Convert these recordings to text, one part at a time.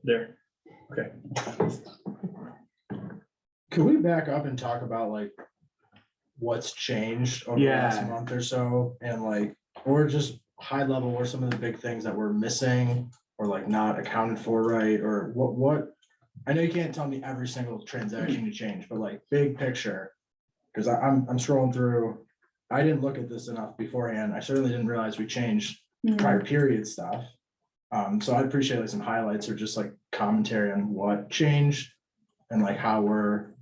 There. Okay. Can we back up and talk about like what's changed over the last month or so, and like, or just high level, what are some of the big things that we're missing or like not accounted for right, or what? I know you can't tell me every single transaction you change, but like big picture, because I'm scrolling through. I didn't look at this enough beforehand. I certainly didn't realize we changed prior period stuff. So I'd appreciate like some highlights or just like commentary on what changed and like how we're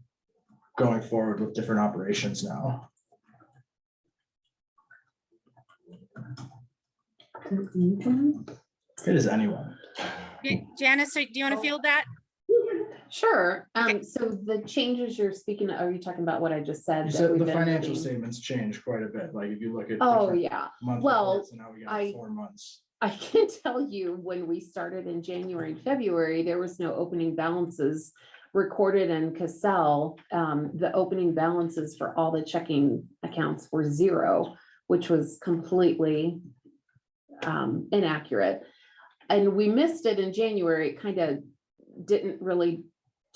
going forward with different operations now. It is anyone. Janice, do you want to field that? Sure. Okay. So the changes you're speaking, are you talking about what I just said? You that said we've the been financial moving? statements changed quite a bit. Like if you look at. Oh, different yeah. month Well, reports, and now we got 4 months. I can tell you when we started in January and February, there was no opening balances recorded in Cassell. The opening balances for all the checking accounts were 0, which was completely inaccurate. And we missed it in January. It kind of didn't really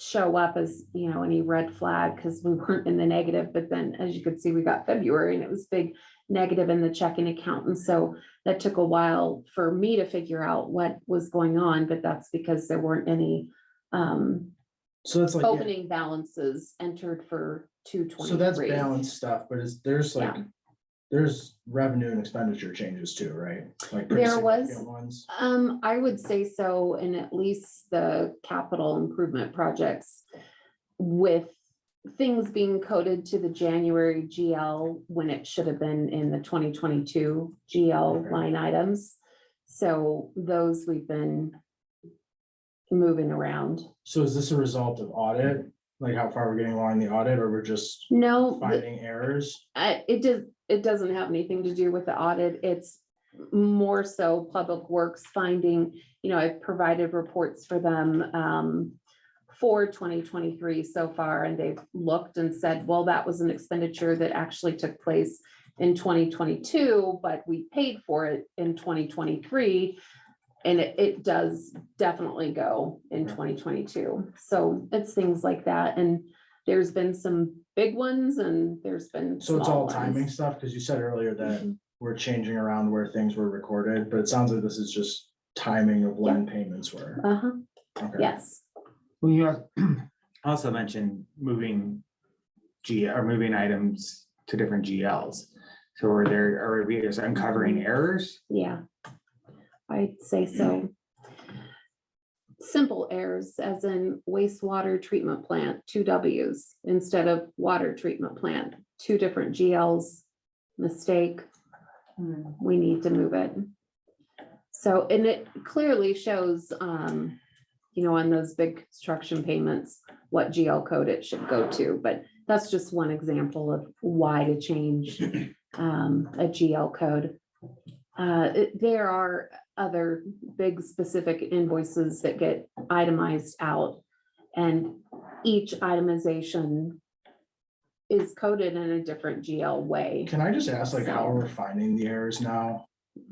show up as, you know, any red flag because we weren't in the negative. But then as you could see, we got February and it was big negative in the checking account. And so that took a while for me to figure out what was going on, but that's because there weren't any So that's like, yeah, opening balances entered for 223. so that's balanced stuff, but there's like, there's revenue and expenditure changes too, right? Like pretty There was, significant ones. I would say so, in at least the capital improvement projects, with things being coded to the January GL when it should have been in the 2022 GL Okay. line items. So those we've been moving around. So is this a result of audit? Like how far we're getting along in the audit, or we're just No, finding errors? it doesn't have anything to do with the audit. It's more so Public Works finding, you know, I've provided reports for them for 2023 so far, and they've looked and said, well, that was an expenditure that actually took place in 2022, but we paid for it in 2023. And it does definitely go in 2022. So it's things like that. And there's been some big ones and there's been So it's small all ones. timing stuff, because you said earlier that we're changing around where things were recorded, but it sounds like this is just timing of when payments were. Okay. Yes. Well, you also mentioned moving moving items to different GLs. So are we just uncovering errors? Yeah. I'd say so. Simple errors, as in wastewater treatment plant, 2 W's instead of water treatment plant, 2 different GLs, mistake. We need to move it. So, and it clearly shows, you know, on those big construction payments, what GL code it should go to, but that's just one example of why to change a GL code. There are other big specific invoices that get itemized out, and each itemization is coded in a different GL way. Can I just ask like how we're finding the errors now?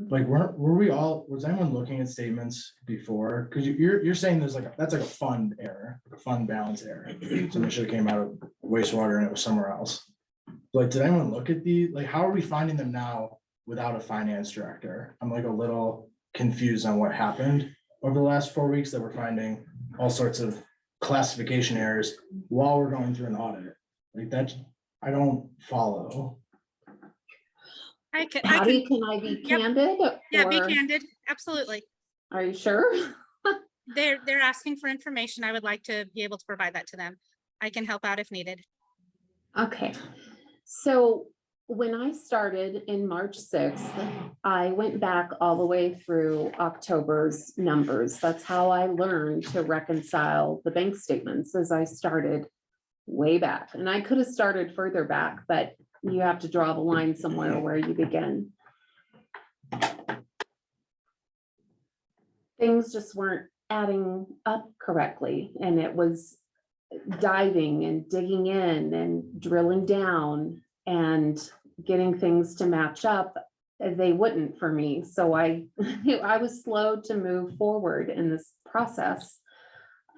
Like were we all, was anyone looking at statements before? Because you're saying there's like, that's like a fund error, like a fund balance error. Something should have came out of wastewater and it was somewhere else. Like, did anyone look at like, how are we finding them now without a finance director? I'm like a little confused on what happened over the last 4 weeks, that we're finding all sorts of classification errors while we're going through an audit. Like that, I don't follow. Patti, can I be candid? Yeah, be or- candid. Absolutely. Are you sure? They're asking for information. I would like to be able to provide that to them. I can help out if needed. Okay, so when I started in March 6th, I went back all the way through October's numbers. That's how I learned to reconcile the bank statements, as I started way back. And I could have started further back, but you have to draw the line somewhere where you begin. Things just weren't adding up correctly, and it was diving and digging in and drilling down and getting things to match up they wouldn't for me. So I was slow to move forward in this process.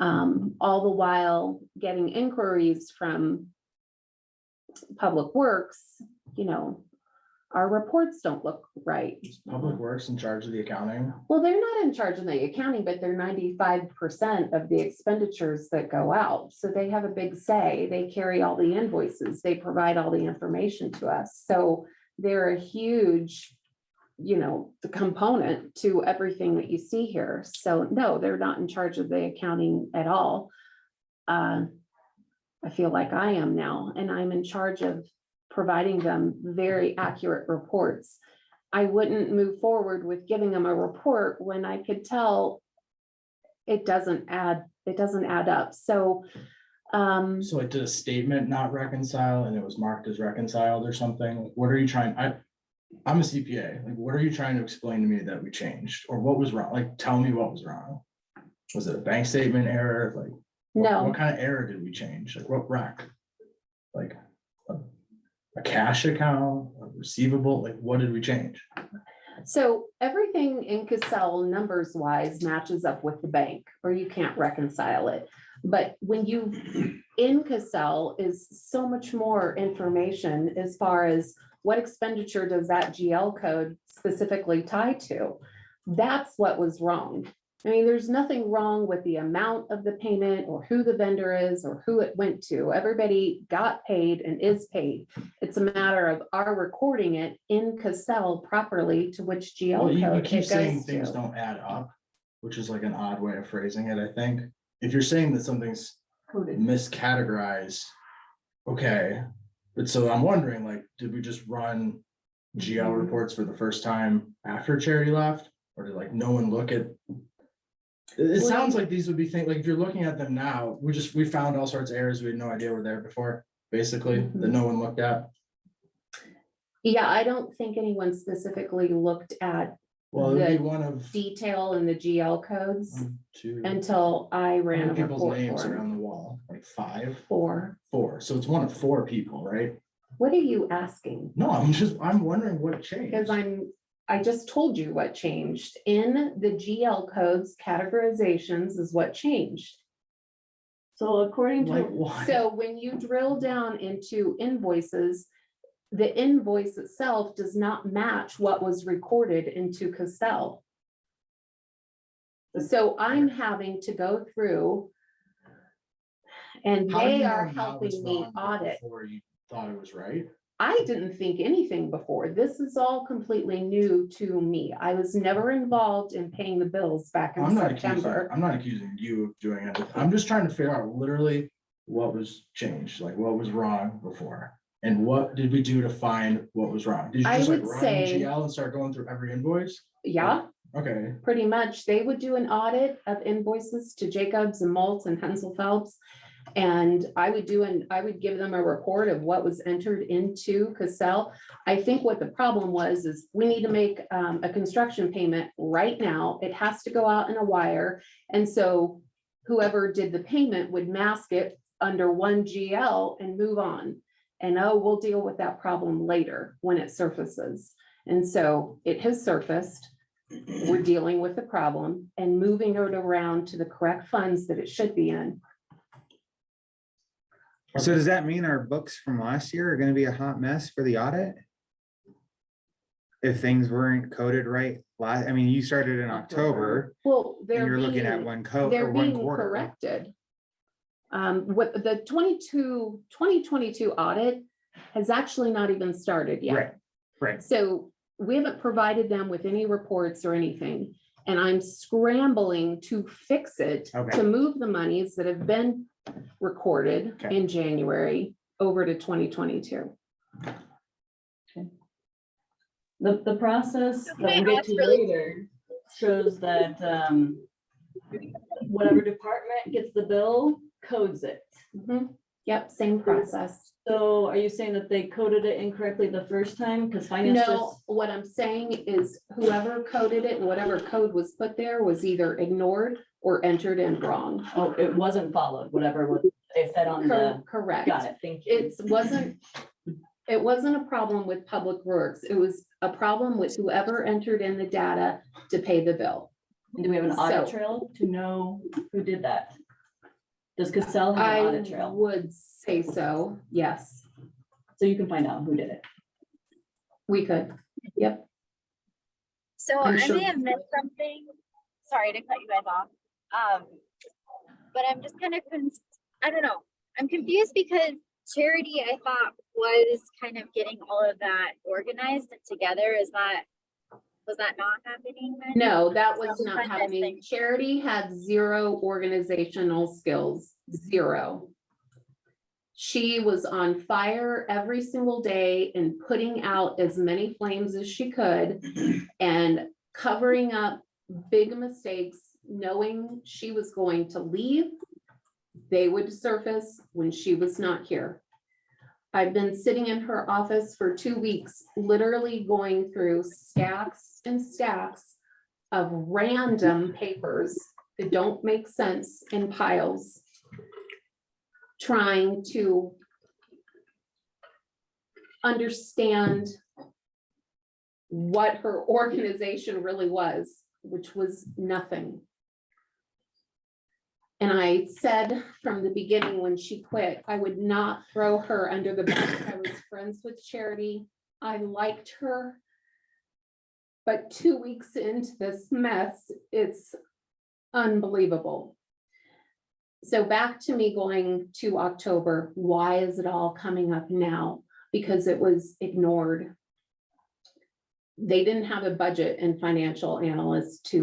All the while getting inquiries from Public Works, you know, our reports don't look right. Is Public Works in charge of the accounting? Well, they're not in charge of the accounting, but they're 95% of the expenditures that go out. So they have a big say. They carry all the invoices. They provide all the information to us. So they're a huge, you know, the component to everything that you see here. So no, they're not in charge of the accounting at all. I feel like I am now, and I'm in charge of providing them very accurate reports. I wouldn't move forward with giving them a report when I could tell it doesn't add up. So, So like, did a statement not reconcile and it was marked as reconciled or something? What are you trying, I'm a CPA, like, what are you trying to explain to me that we changed, or what was wrong? Like, tell me what was wrong. Was it a bank statement error? Like, no. what kind of error did we change? Like, what rec? Like a cash account, a receivable, like, what did we change? So everything in Cassell numbers wise matches up with the bank, or you can't reconcile it. But when you, in Cassell is so much more information as far as what expenditure does that GL code specifically tie to? That's what was wrong. I mean, there's nothing wrong with the amount of the payment or who the vendor is or who it went to. Everybody got paid and is paid. It's a matter of our recording it in Cassell properly to which GL Well, you code keep it saying goes things to. don't add up, which is like an odd way of phrasing it, I think. If you're saying that something's miscategorized, okay. But so I'm wondering, like, did we just run GL reports for the first time after Charity left? Or did like no one look at? It sounds like these would be things, like, if you're looking at them now, we found all sorts of errors we had no idea were there before, basically, that no one looked at. Yeah, I don't think anyone specifically looked at Well, it would the be one of detail in the GL codes two. until I How ran a many people's report names for are them. on the wall? Like 5, Four. 4. So it's one of 4 people, right? What are you asking? No, I'm wondering what changed. Because I just told you what changed. In the GL codes, categorizations is what changed. So according Like to, what? So when you drill down into invoices, the invoice itself does not match what was recorded into Cassell. So I'm having to go through and How do you they know are now helping it's me wrong audit. before you thought it was right? I didn't think anything before. This is all completely new to me. I was never involved in paying the bills back in I'm not accusing you of doing anything. I'm just trying to figure out literally what was changed, like what was wrong before. And what did we do to find what was wrong? Did you I just like would run say- GL and start going through every invoice? Yeah, Okay, pretty much. They would do an audit of invoices to Jacobs and Maltz and Hensel Phelps. And I would give them a report of what was entered into Cassell. I think what the problem was is we need to make a construction payment right now. It has to go out in a wire. And so whoever did the payment would mask it under one GL and move on. And we'll deal with that problem later when it surfaces. And so it has surfaced. We're dealing with the problem and moving it around to the correct funds that it should be in. So does that mean our books from last year are gonna be a hot mess for the audit? If things weren't coded right I mean, you started in October Well, and they're you're looking at being, one code they're or one being quarter. corrected. What the 2022 audit has actually not even started yet. Right, right. So we haven't provided them with any reports or anything. And I'm scrambling to fix it, Okay. to move the monies that have been recorded Okay. in January over to 2022. the process that we'll get to later shows that whatever department gets the bill codes it. Mhm. Yep, same process. So are you saying that they coded it incorrectly the first time? Because finance No, just, what I'm saying is whoever coded it, whatever code was put there was either ignored or entered in wrong. oh, it wasn't followed, whatever they said on the, Correct. got it, thank you. It wasn't, It wasn't a problem with Public Works. It was a problem with whoever entered in the data to pay the bill. And do we have an audit So- trail to know who did that? Does Cassell have an I audit trail? would say so, yes, So you can find out who did it. we could. Yep. So I'm I sure- may have missed something. Sorry to cut you guys off. But I'm just kind of, I don't know. I'm confused because Charity, I thought, was kind of getting all of that organized and together. Was that not happening then? No, that was So not kind of happening. thing. Charity had zero organizational skills, zero. She was on fire every single day and putting out as many flames as she could and covering up big mistakes, knowing she was going to leave. They would surface when she was not here. I've been sitting in her office for 2 weeks, literally going through stacks and stacks of random papers that don't make sense in piles, trying to understand what her organization really was, which was nothing. And I said from the beginning when she quit, I would not throw her under the bus. I was friends with Charity. I liked her. But 2 weeks into this mess, it's unbelievable. So back to me going to October, why is it all coming up now? Because it was ignored. They didn't have a budget and financial analyst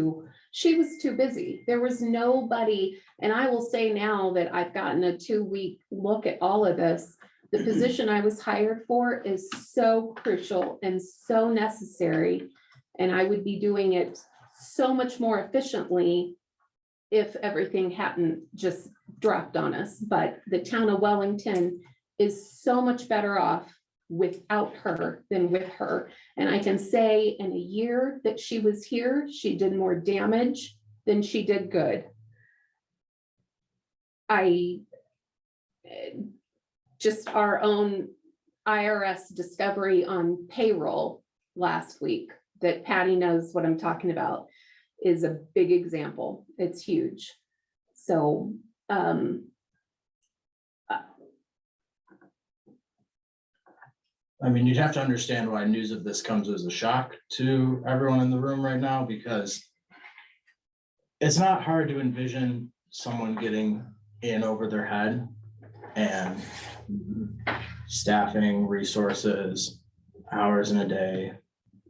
she was too busy. There was nobody, and I will say now that I've gotten a 2-week look at all of this, the position I was hired for is so crucial and so necessary. And I would be doing it so much more efficiently if everything hadn't just dropped on us. But the town of Wellington is so much better off without her than with her. And I can say in a year that she was here, she did more damage than she did good. Just our own IRS discovery on payroll last week that Patti knows what I'm talking about is a big example. It's huge. So, I mean, you'd have to understand why news of this comes as a shock to everyone in the room right now, because it's not hard to envision someone getting in over their head and staffing, resources, hours in a day,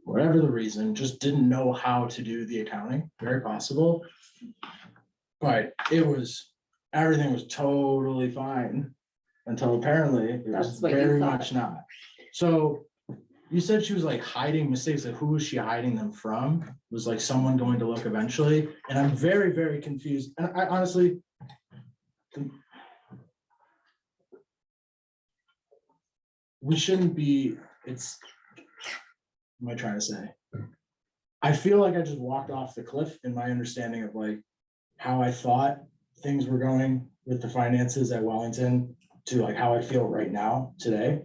whatever the reason, just didn't know how to do the accounting, very possible. But everything was totally fine until apparently it was That's what you very thought. much not. So you said she was like hiding mistakes, like who was she hiding them from? Was like someone going to look eventually? And I'm very, very confused. And I honestly, we shouldn't be, what am I trying to say? I feel like I just walked off the cliff in my understanding of like how I thought things were going with the finances at Wellington to like how I feel right now today.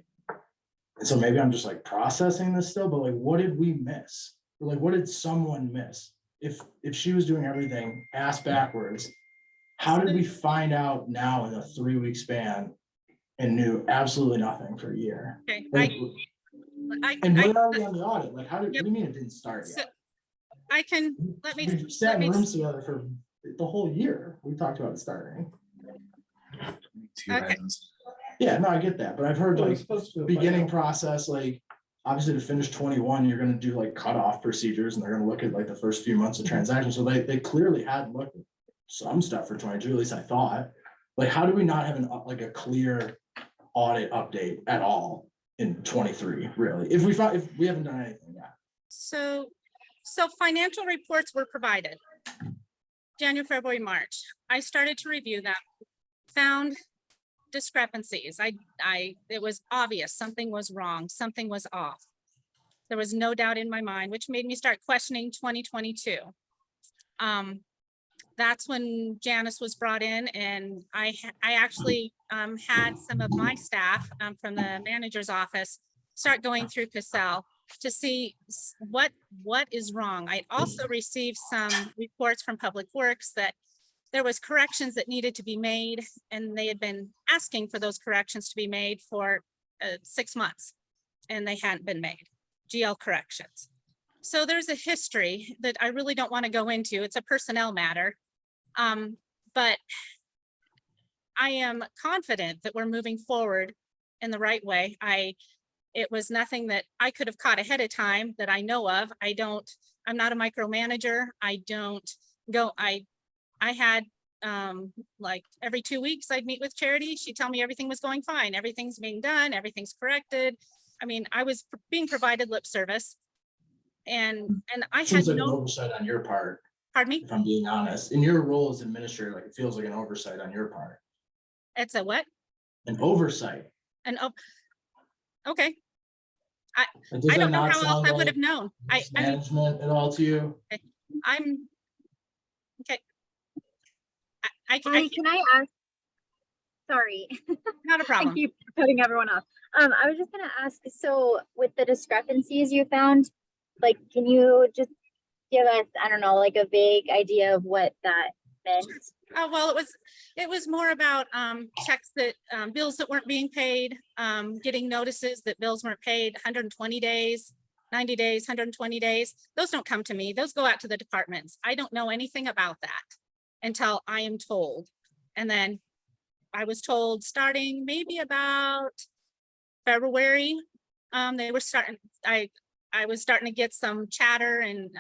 And so maybe I'm just like processing this still, but like, what did we miss? Or like, what did someone miss? If she was doing everything ass backwards, how did we find out now in a 3-week span and knew absolutely nothing for a year? Okay, Like, I and where are we on the audit? Like, what do you mean it didn't start So, yet? I can, let me, We've sat let in me- rooms together for the whole year. We talked about it starting. Okay. Yeah, no, I get that, but I've heard like beginning process, like obviously to finish 21, you're gonna do like cutoff procedures and they're gonna look at like the first few months of transactions. So they clearly had looked at some stuff for 22, at least I thought. Like, how do we not have like a clear audit update at all in 23, really? If we haven't done anything yet. so financial reports were provided. January, February, March. I started to review them, found discrepancies. It was obvious something was wrong, something was off. There was no doubt in my mind, which made me start questioning 2022. That's when Janice was brought in, and I actually had some of my staff from the manager's office start going through Cassell to see what is wrong. I also received some reports from Public Works that there was corrections that needed to be made, and they had been asking for those corrections to be made for 6 months, and they hadn't been made, GL corrections. So there's a history that I really don't want to go into. It's a personnel matter. But I am confident that we're moving forward in the right way. It was nothing that I could have caught ahead of time that I know of. I'm not a micromanager. I had like every 2 weeks I'd meet with Charity. She'd tell me everything was going fine. Everything's being done. Everything's corrected. I mean, I was being provided lip service, and I had Seems like an no, oversight on your part, pardon me, if I'm being honest. In your role as administrator, like it feels like an oversight on your part. it's a what? An oversight. And oh, okay. Like, does I that don't know not how else sound I would like have known. I mean, mismanagement at all to you? I'm, okay. I Patti, can I ask? Sorry, not a I problem. keep cutting everyone off. I was just gonna ask, so with the discrepancies you found, like, can you just give us, I don't know, like a vague idea of what that meant? Oh, well, it was more about checks that bills that weren't being paid, getting notices that bills weren't paid 120 days, 90 days, 120 days. Those don't come to me. Those go out to the departments. I don't know anything about that until I am told. And then I was told starting maybe about February, they were starting, I was starting to get some chatter and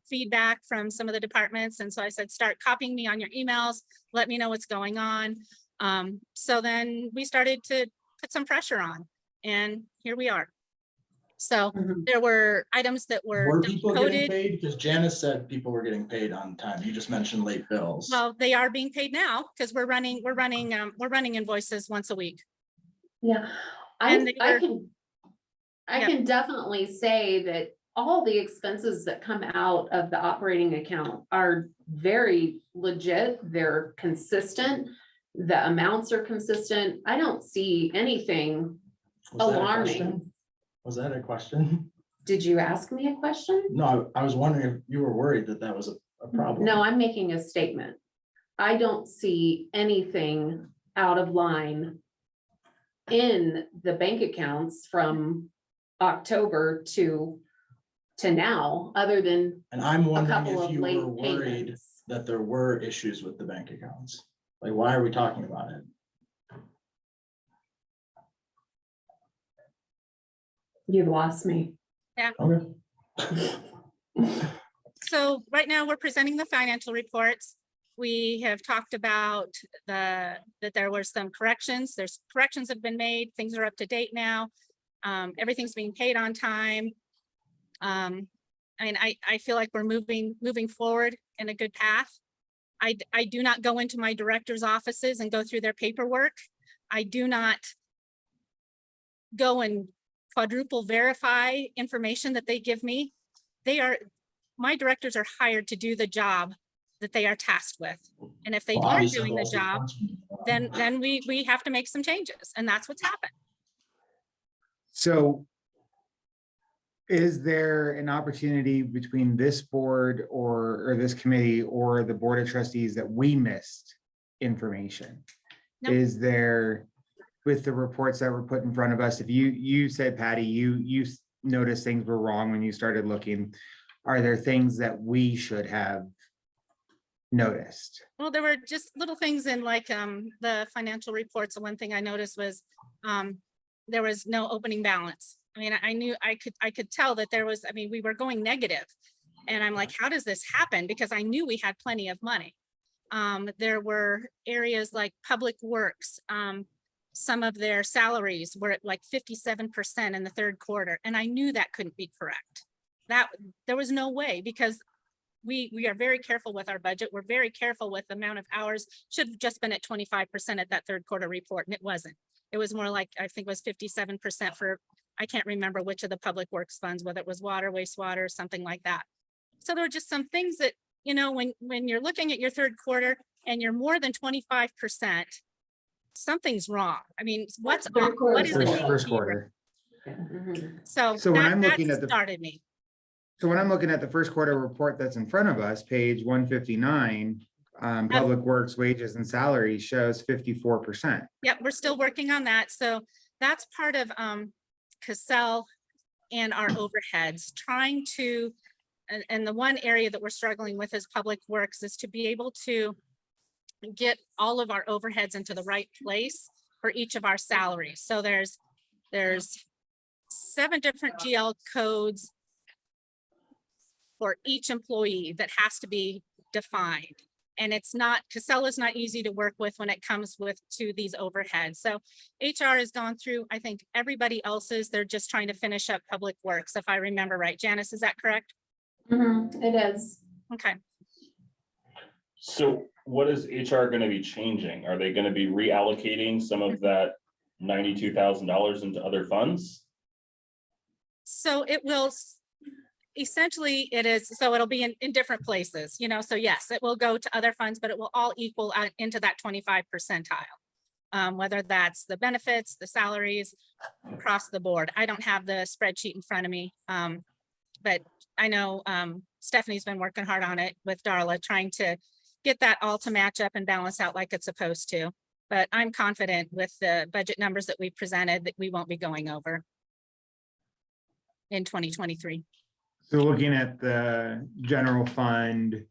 feedback from some of the departments. And so I said, start copying me on your emails, let me know what's going on. So then we started to put some pressure on, and here we are. So there were items that Were people getting coded. paid? Because Janice said people were getting paid on time. You just mentioned late bills. Well, they are being paid now because we're running invoices once a week. Yeah, And they were- I Yeah. can definitely say that all the expenses that come out of the operating account are very legit. They're consistent. The amounts are consistent. I don't see anything Was that a alarming. question? Was that a question? Did you ask me a question? No, I was wondering if you were worried that that was a problem. No, I'm making a statement. I don't see anything out of line in the bank accounts from October to now, other than And I'm a wondering couple if of you late were worried payments. that there were issues with the bank accounts. Like, why are we talking about it? You've lost me. Okay. So right now we're presenting the financial reports. We have talked about that there were some corrections. There's corrections have been made. Things are up to date now. Everything's being paid on time. I mean, I feel like we're moving forward in a good path. I do not go into my director's offices and go through their paperwork. I do not go and quadruple verify information that they give me. My directors are hired to do the job that they are tasked with. And if they Well, aren't obviously, doing the those are job, responsible. then we have to make some changes, and that's what's happened. So is there an opportunity between this board or this committee or the board of trustees that we missed information? No. Is there, with the reports that were put in front of us, if you said, Patty, you noticed things were wrong when you started looking, are there things that we should have noticed? Well, there were just little things in like the financial reports. The one thing I noticed was there was no opening balance. I mean, I knew I could tell that there was, I mean, we were going negative, and I'm like, how does this happen? Because I knew we had plenty of money. There were areas like Public Works. Some of their salaries were at like 57% in the third quarter. And I knew that couldn't be correct. That there was no way, because we are very careful with our budget. We're very careful with the amount of hours. Should have just been at 25% at that third quarter report, and it wasn't. It was more like, I think it was 57% for, I can't remember which of the Public Works funds, whether it was water, wastewater, something like that. So there were just some things that, you know, when you're looking at your third quarter and you're more than 25%, something's wrong. I mean, what is the First quarter. So So when that, I'm looking that at the- started me. So when I'm looking at the first quarter report that's in front of us, page 159, Public Works wages and salaries shows 54%. Yep, we're still working on that. So that's part of Cassell and our overheads, trying to, and the one area that we're struggling with is Public Works, is to be able to get all of our overheads into the right place for each of our salaries. So there's 7 different GL codes for each employee that has to be defined. And it's not, Cassell is not easy to work with when it comes to these overheads. So HR has gone through, I think, everybody else's. They're just trying to finish up Public Works, if I remember right. Janice, is that correct? It is. Okay. So what is HR gonna be changing? Are they gonna be reallocating some of that $92,000 into other funds? So it will, essentially it is, so it'll be in different places, you know, so yes, it will go to other funds, but it will all equal out into that 25 percentile. Whether that's the benefits, the salaries, across the board. I don't have the spreadsheet in front of me. But I know Stephanie's been working hard on it with Darla, trying to get that all to match up and balance out like it's supposed to. But I'm confident with the budget numbers that we presented that we won't be going over in 2023. So looking at the general fund,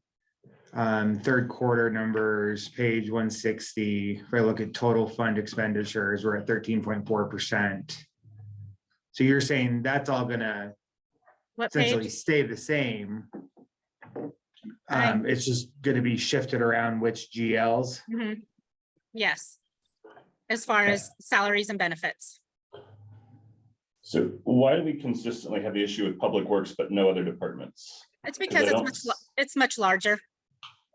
third quarter numbers, page 160, if I look at total fund expenditures, we're at 13.4%. So you're saying that's all gonna What essentially page? stay the same. I'm- It's just gonna be shifted around which GLs. Mhm. Yes. As far as salaries and benefits. So why do we consistently have the issue with Public Works, but no other departments? It's because they it's much larger.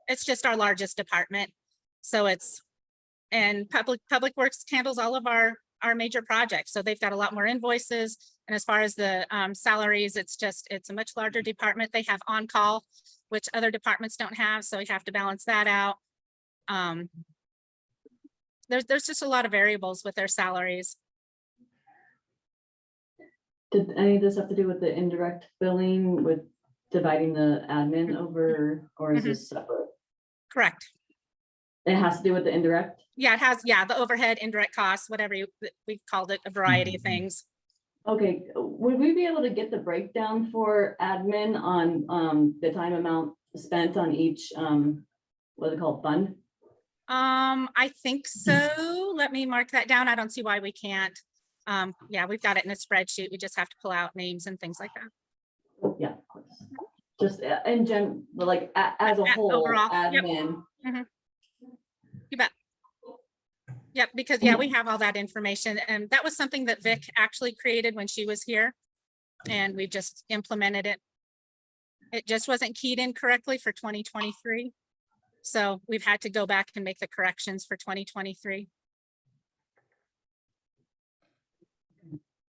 It's just our largest department. So and Public Works handles all of our major projects. So they've got a lot more invoices. And as far as the salaries, it's a much larger department. They have on-call, which other departments don't have. So we have to balance that out. There's just a lot of variables with their salaries. Did any of this have to do with the indirect billing with dividing the admin over, or is this separate? Correct. It has to do with the indirect? Yeah, it has, the overhead, indirect costs, whatever we called it, a variety of things. Okay, would we be able to get the breakdown for admin on the time amount spent on each, what is it called, fund? I think so. Let me mark that down. I don't see why we can't. Yeah, we've got it in a spreadsheet. We just have to pull out names and things like that. Oh, yeah, of course. Just in general, like as a whole, Overall, yep. admin. You bet. Yep, because we have all that information, and that was something that Vic actually created when she was here, and we just implemented it. It just wasn't keyed in correctly for 2023. So we've had to go back and make the corrections for 2023.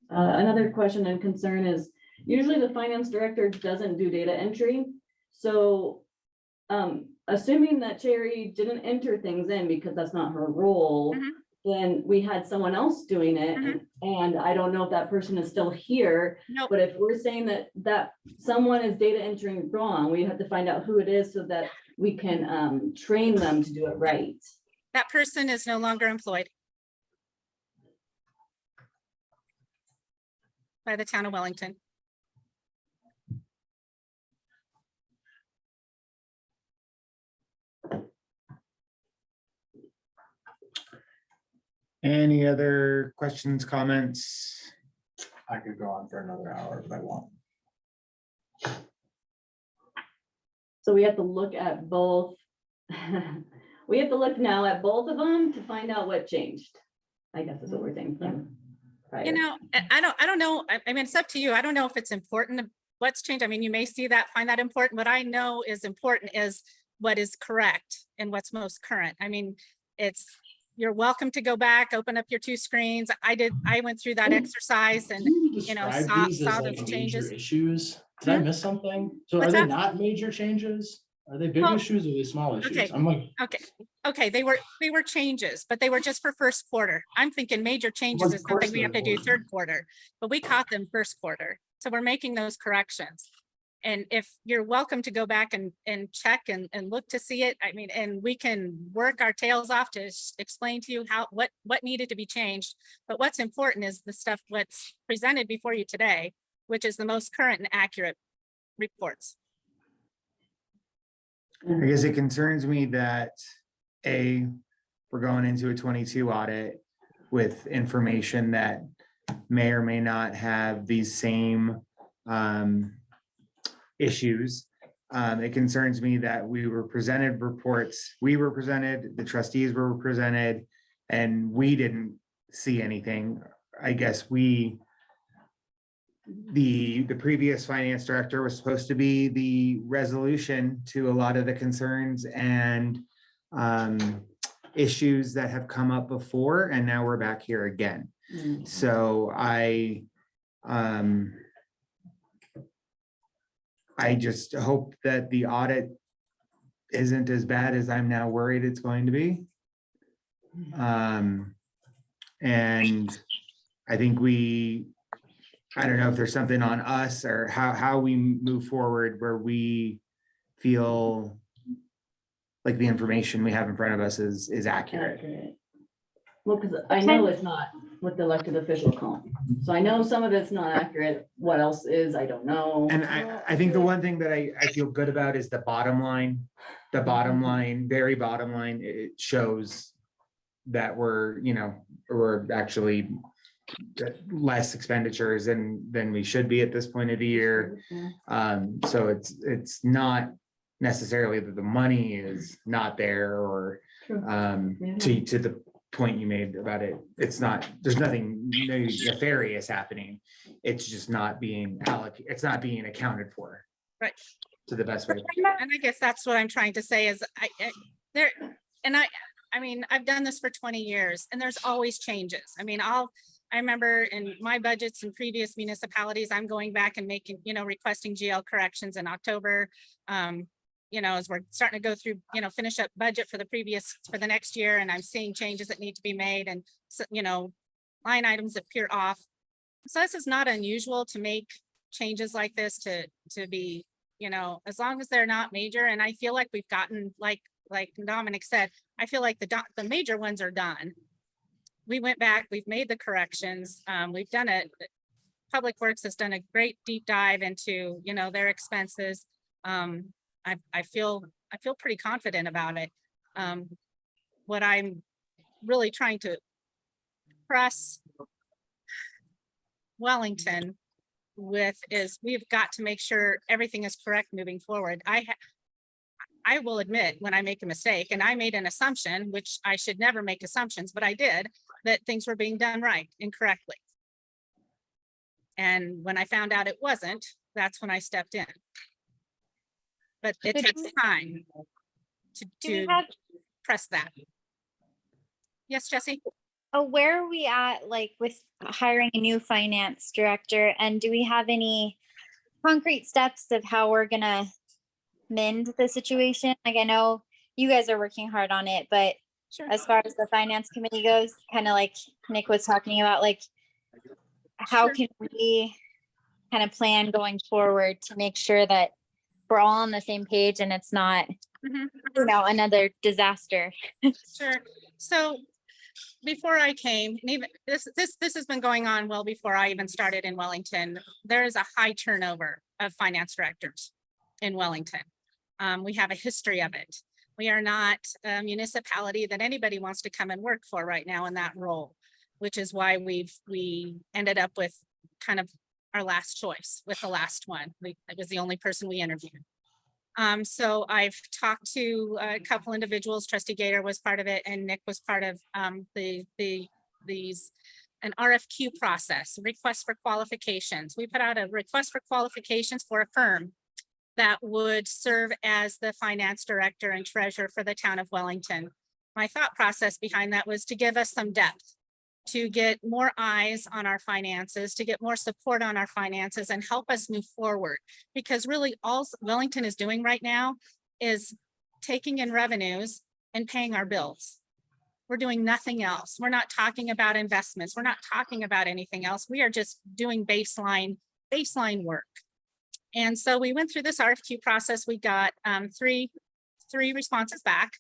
Another question and concern is usually the finance director doesn't do data entry. So assuming that Cherry didn't enter things in because that's not her role, then we had someone else doing it. And I don't know if that person is still here, Nope. but if we're saying that someone is data entering wrong, we have to find out who it is so that we can train them to do it right. That person is no longer employed by the town of Wellington. Any other questions, comments? I could go on for another hour if I want. So we have to look at both. We have to look now at both of them to find out what changed. I guess is what we're thinking. You know, I don't know. I mean, it's up to you. I don't know if it's important what's changed. I mean, you may see that, find that important. What I know is important is what is correct and what's most current. I mean, you're welcome to go back, open up your 2 screens. I went through that exercise and, you know, saw those changes. Issues. Did I miss something? So are What's they that? not major changes? Are they big Well, issues or are they small issues? okay. I'm like, Okay, they were changes, but they were just for first quarter. I'm thinking major changes Of is something course we have to they're do third quarter, but we caught them first quarter. So we're making those corrections. And if you're welcome to go back and check and look to see it, I mean, and we can work our tails off to explain to you what needed to be changed. But what's important is the stuff what's presented before you today, which is the most current and accurate reports. I guess it concerns me that we're going into a 22 audit with information that may or may not have these same issues. It concerns me that we were presented reports, the trustees were presented, and we didn't see anything. I guess the previous finance director was supposed to be the resolution to a lot of the concerns and issues that have come up before, and now we're back here again. So I just hope that the audit isn't as bad as I'm now worried it's going to be. And I think I don't know if there's something on us or how we move forward where we feel like the information we have in front of us is accurate. Well, because I know it's not what the elected official call. So I know some of it's not accurate. What else is, I don't know. And I think the one thing that I feel good about is the bottom line. The bottom line, very bottom line, it shows that we're actually less expenditures than we should be at this point of the year. So it's not necessarily that the money is not there or to the point you made about it. It's not, there's nothing nefarious happening. It's just not being allocated. It's not being accounted for. Right. To the best way. And I guess that's what I'm trying to say is I mean, I've done this for 20 years and there's always changes. I mean, I remember in my budgets in previous municipalities, I'm going back and making, requesting GL corrections in October. As we're starting to go through, finish up budget for the next year, and I'm seeing changes that need to be made and, line items appear off. So this is not unusual to make changes like this to be, as long as they're not major. And I feel like we've gotten, like Dominic said, I feel like the major ones are done. We went back, we've made the corrections. We've done it. Public Works has done a great deep dive into, their expenses. I feel pretty confident about it. What I'm really trying to press Wellington with is we've got to make sure everything is correct moving forward. I will admit when I make a mistake, and I made an assumption, which I should never make assumptions, but I did, that things were being done right and correctly. And when I found out it wasn't, that's when I stepped in. But it takes time to press that. Yes, Jesse? Oh, where are we at, like, with hiring a new finance director? And do we have any concrete steps of how we're gonna mend the situation? Like, I know you guys are working hard on it, but Sure. as far as the finance committee goes, kind of like Nick was talking about, like, how Sure. can we kind of plan going forward to make sure that we're all on the same page and it's not, another disaster? Sure. So before I came, and even this has been going on well before I even started in Wellington. There is a high turnover of finance directors in Wellington. We have a history of it. We are not a municipality that anybody wants to come and work for right now in that role, which is why we ended up with kind of our last choice with the last one. It was the only person we interviewed. So I've talked to a couple individuals. Trustee Gaiter was part of it, and Nick was part of an RFQ process, request for qualifications. We put out a request for qualifications for a firm that would serve as the finance director and treasurer for the town of Wellington. My thought process behind that was to give us some depth, to get more eyes on our finances, to get more support on our finances and help us move forward. Because really all Wellington is doing right now is taking in revenues and paying our bills. We're doing nothing else. We're not talking about investments. We're not talking about anything else. We are just doing baseline work. And so we went through this RFQ process. We got three responses back,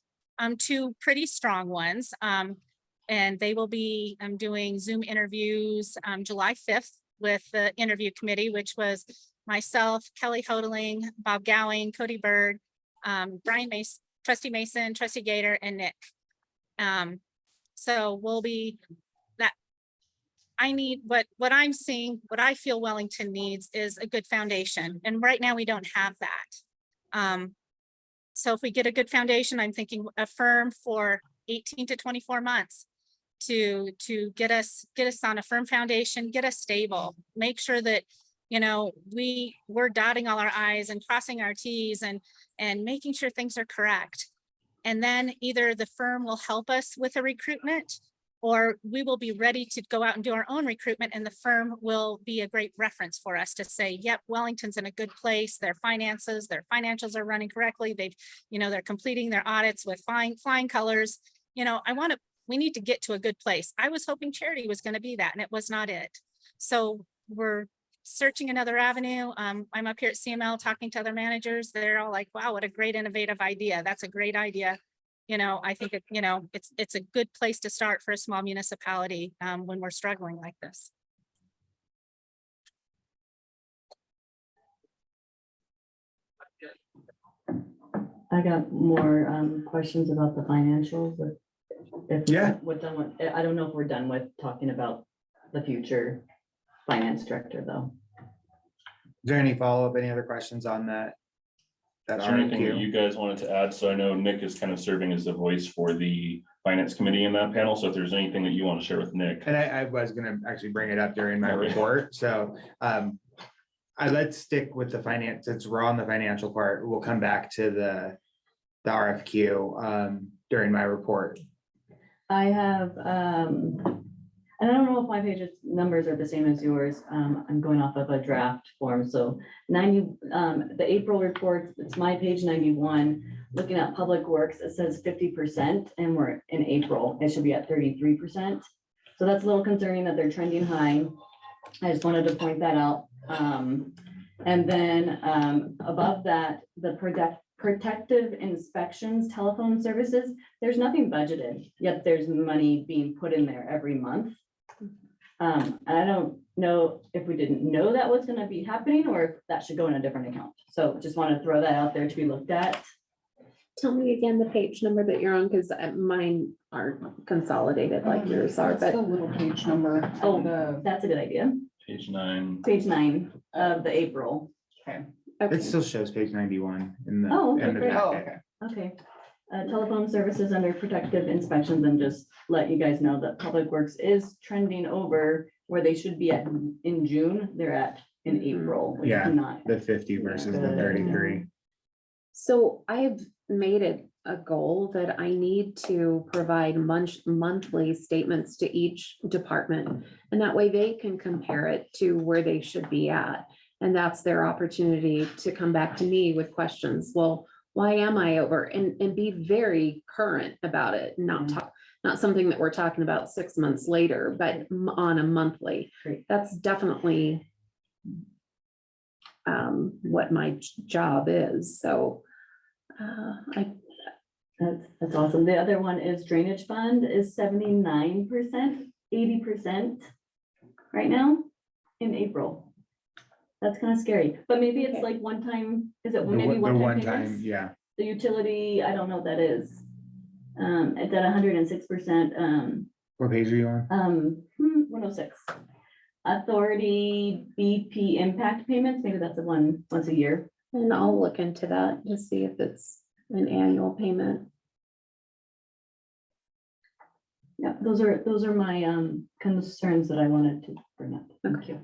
two pretty strong ones. And they will be doing Zoom interviews July 5th with the interview committee, which was myself, Kelly Hodling, Bob Gowing, Cody Bird, Brian Mason, Trustee Mason, Trustee Gaiter, and Nick. So we'll be that. I need what I'm seeing, what I feel Wellington needs is a good foundation. And right now we don't have that. So if we get a good foundation, I'm thinking a firm for 18 to 24 months to get us on a firm foundation, get us stable, make sure that, you know, we're dotting all our I's and crossing our T's and making sure things are correct. And then either the firm will help us with a recruitment, or we will be ready to go out and do our own recruitment, and the firm will be a great reference for us to say, yep, Wellington's in a good place. Their financials are running correctly. They're completing their audits with flying colors. You know, we need to get to a good place. I was hoping Charity was going to be that, and it was not it. So we're searching another avenue. I'm up here at CML talking to other managers. They're all like, wow, what a great innovative idea. That's a great idea. You know, I think it's a good place to start for a small municipality when we're struggling like this. I got more questions about the financials. Yeah. I don't know if we're done with talking about the future finance director, though. Is there any follow-up, any other questions on that? Is there anything that you guys wanted to add? So I know Nick is kind of serving as the voice for the finance committee in that panel. So if there's anything that you want to share with Nick. And I was gonna actually bring it up during my report. So let's stick with the finance, since we're on the financial part. We'll come back to the RFQ during my report. I have, and I don't know if my pages numbers are the same as yours. I'm going off of a draft form. So the April report, it's my page 91. Looking at Public Works, it says 50%, and we're in April. It should be at 33%. So that's a little concerning that they're trending high. I just wanted to point that out. And then above that, the protective inspections, telephone services, there's nothing budgeted, yet there's money being put in there every month. And I don't know if we didn't know that was going to be happening or if that should go in a different account. So just want to throw that out there to be looked at. Tell me again the page number that you're on, because mine aren't consolidated like yours are, What's but the little page number? Oh, The- that's a good idea. Page 9. Page 9 of the April. Okay. okay. It still shows page 91 in the Oh, okay, end of great. the Oh, packet. okay. Okay. Telephone services under protective inspections, and just let you guys know that Public Works is trending over where they should be at in June. They're at in April, which Yeah. is not. The 50 versus the Good. 33. So I've made it a goal that I need to provide monthly statements to each department. And that way they can compare it to where they should be at. And that's their opportunity to come back to me with questions. Well, why am I over? And be very current about it, not something that we're talking about 6 months later, but on a monthly. Great. That's definitely what my job is. So That's awesome. The other one is drainage fund is 79%, 80% right now in April. That's kind of scary, but maybe it's like one time, is it The maybe one one time time, payments? yeah. The utility, I don't know what that is. It's at 106%, What page are you on? 106. Authority BP impact payments, maybe that's the one once a year. And I'll look into that to see if it's an annual payment. Yeah, those are my concerns that I wanted to bring up. Thank you.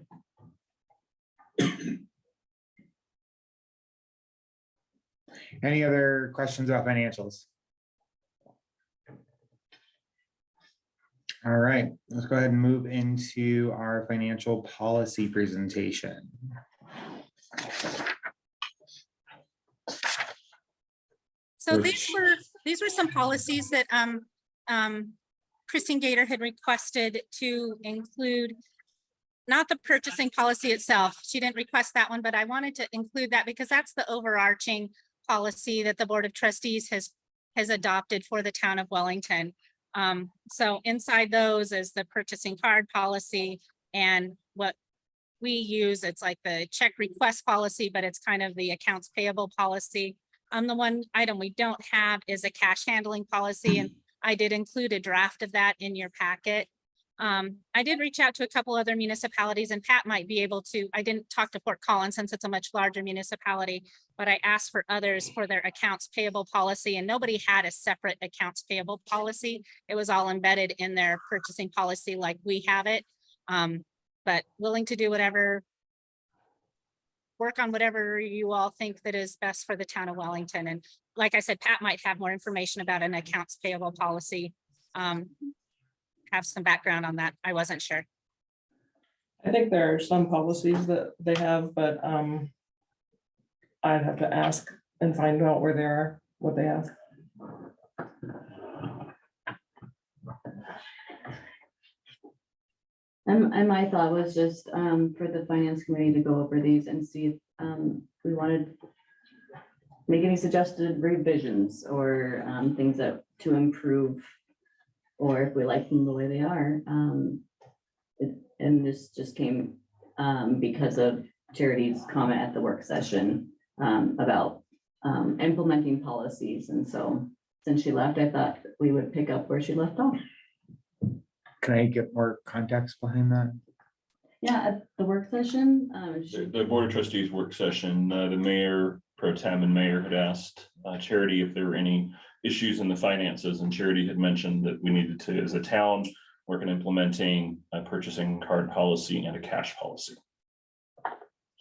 Any other questions about financials? All right, let's go ahead and move into our financial policy presentation. So these were some policies that Christine Gaiter had requested to include. Not the purchasing policy itself. She didn't request that one, but I wanted to include that because that's the overarching policy that the Board of Trustees has adopted for the town of Wellington. So inside those is the purchasing card policy, and what we use, it's like the check request policy, but it's kind of the accounts payable policy. The one item we don't have is a cash handling policy, and I did include a draft of that in your packet. I did reach out to a couple other municipalities, and Pat might be able to, I didn't talk to Fort Collins since it's a much larger municipality, but I asked for others for their accounts payable policy, and nobody had a separate accounts payable policy. It was all embedded in their purchasing policy like we have it. But willing to do whatever, work on whatever you all think that is best for the town of Wellington. And like I said, Pat might have more information about an accounts payable policy. Have some background on that. I wasn't sure. I think there are some policies that they have, but I'd have to ask and find out where they are, what they have. And my thought was just for the finance committee to go over these and see if we wanted to make any suggested revisions or things that to improve, or if we like them the way they are. And this just came because of Charity's comment at the work session about implementing policies. And so since she left, I thought we would pick up where she left off. Can I get more context behind that? Yeah, at the work session. The Board of Trustees work session, the mayor pro tem and mayor had asked Charity if there were any issues in the finances, and Charity had mentioned that we needed to, as a town, work on implementing a purchasing card policy and a cash policy.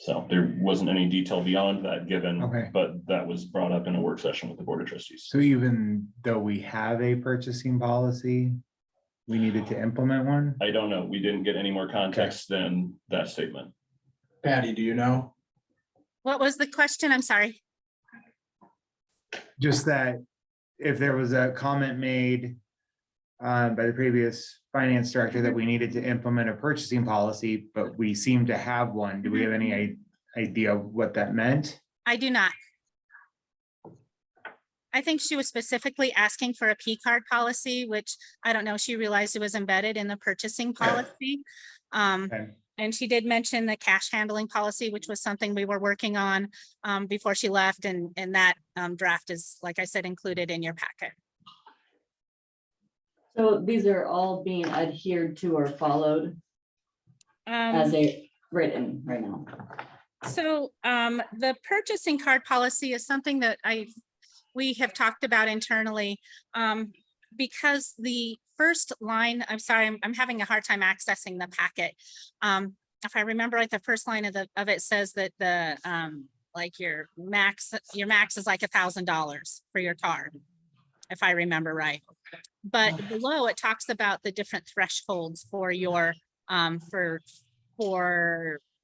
So there wasn't any detail beyond that given, Okay. but that was brought up in a work session with the Board of Trustees. So even though we have a purchasing policy, we needed to implement one? I don't know. We didn't get any more context than that statement. Patty, do you know? What was the question? I'm sorry. Just that if there was a comment made by the previous finance director that we needed to implement a purchasing policy, but we seem to have one. Do we have any idea of what that meant? I do not. I think she was specifically asking for a P card policy, which I don't know, she realized it was embedded in the purchasing policy. Okay. And she did mention the cash handling policy, which was something we were working on before she left. And that draft is, like I said, included in your packet. So these are all being adhered to or followed as they're written right now. So the purchasing card policy is something that we have talked about internally because the first line, I'm sorry, I'm having a hard time accessing the packet. If I remember right, the first line of it says that the like your max is like $1,000 for your card, if I remember right. But below it talks about the different thresholds for your for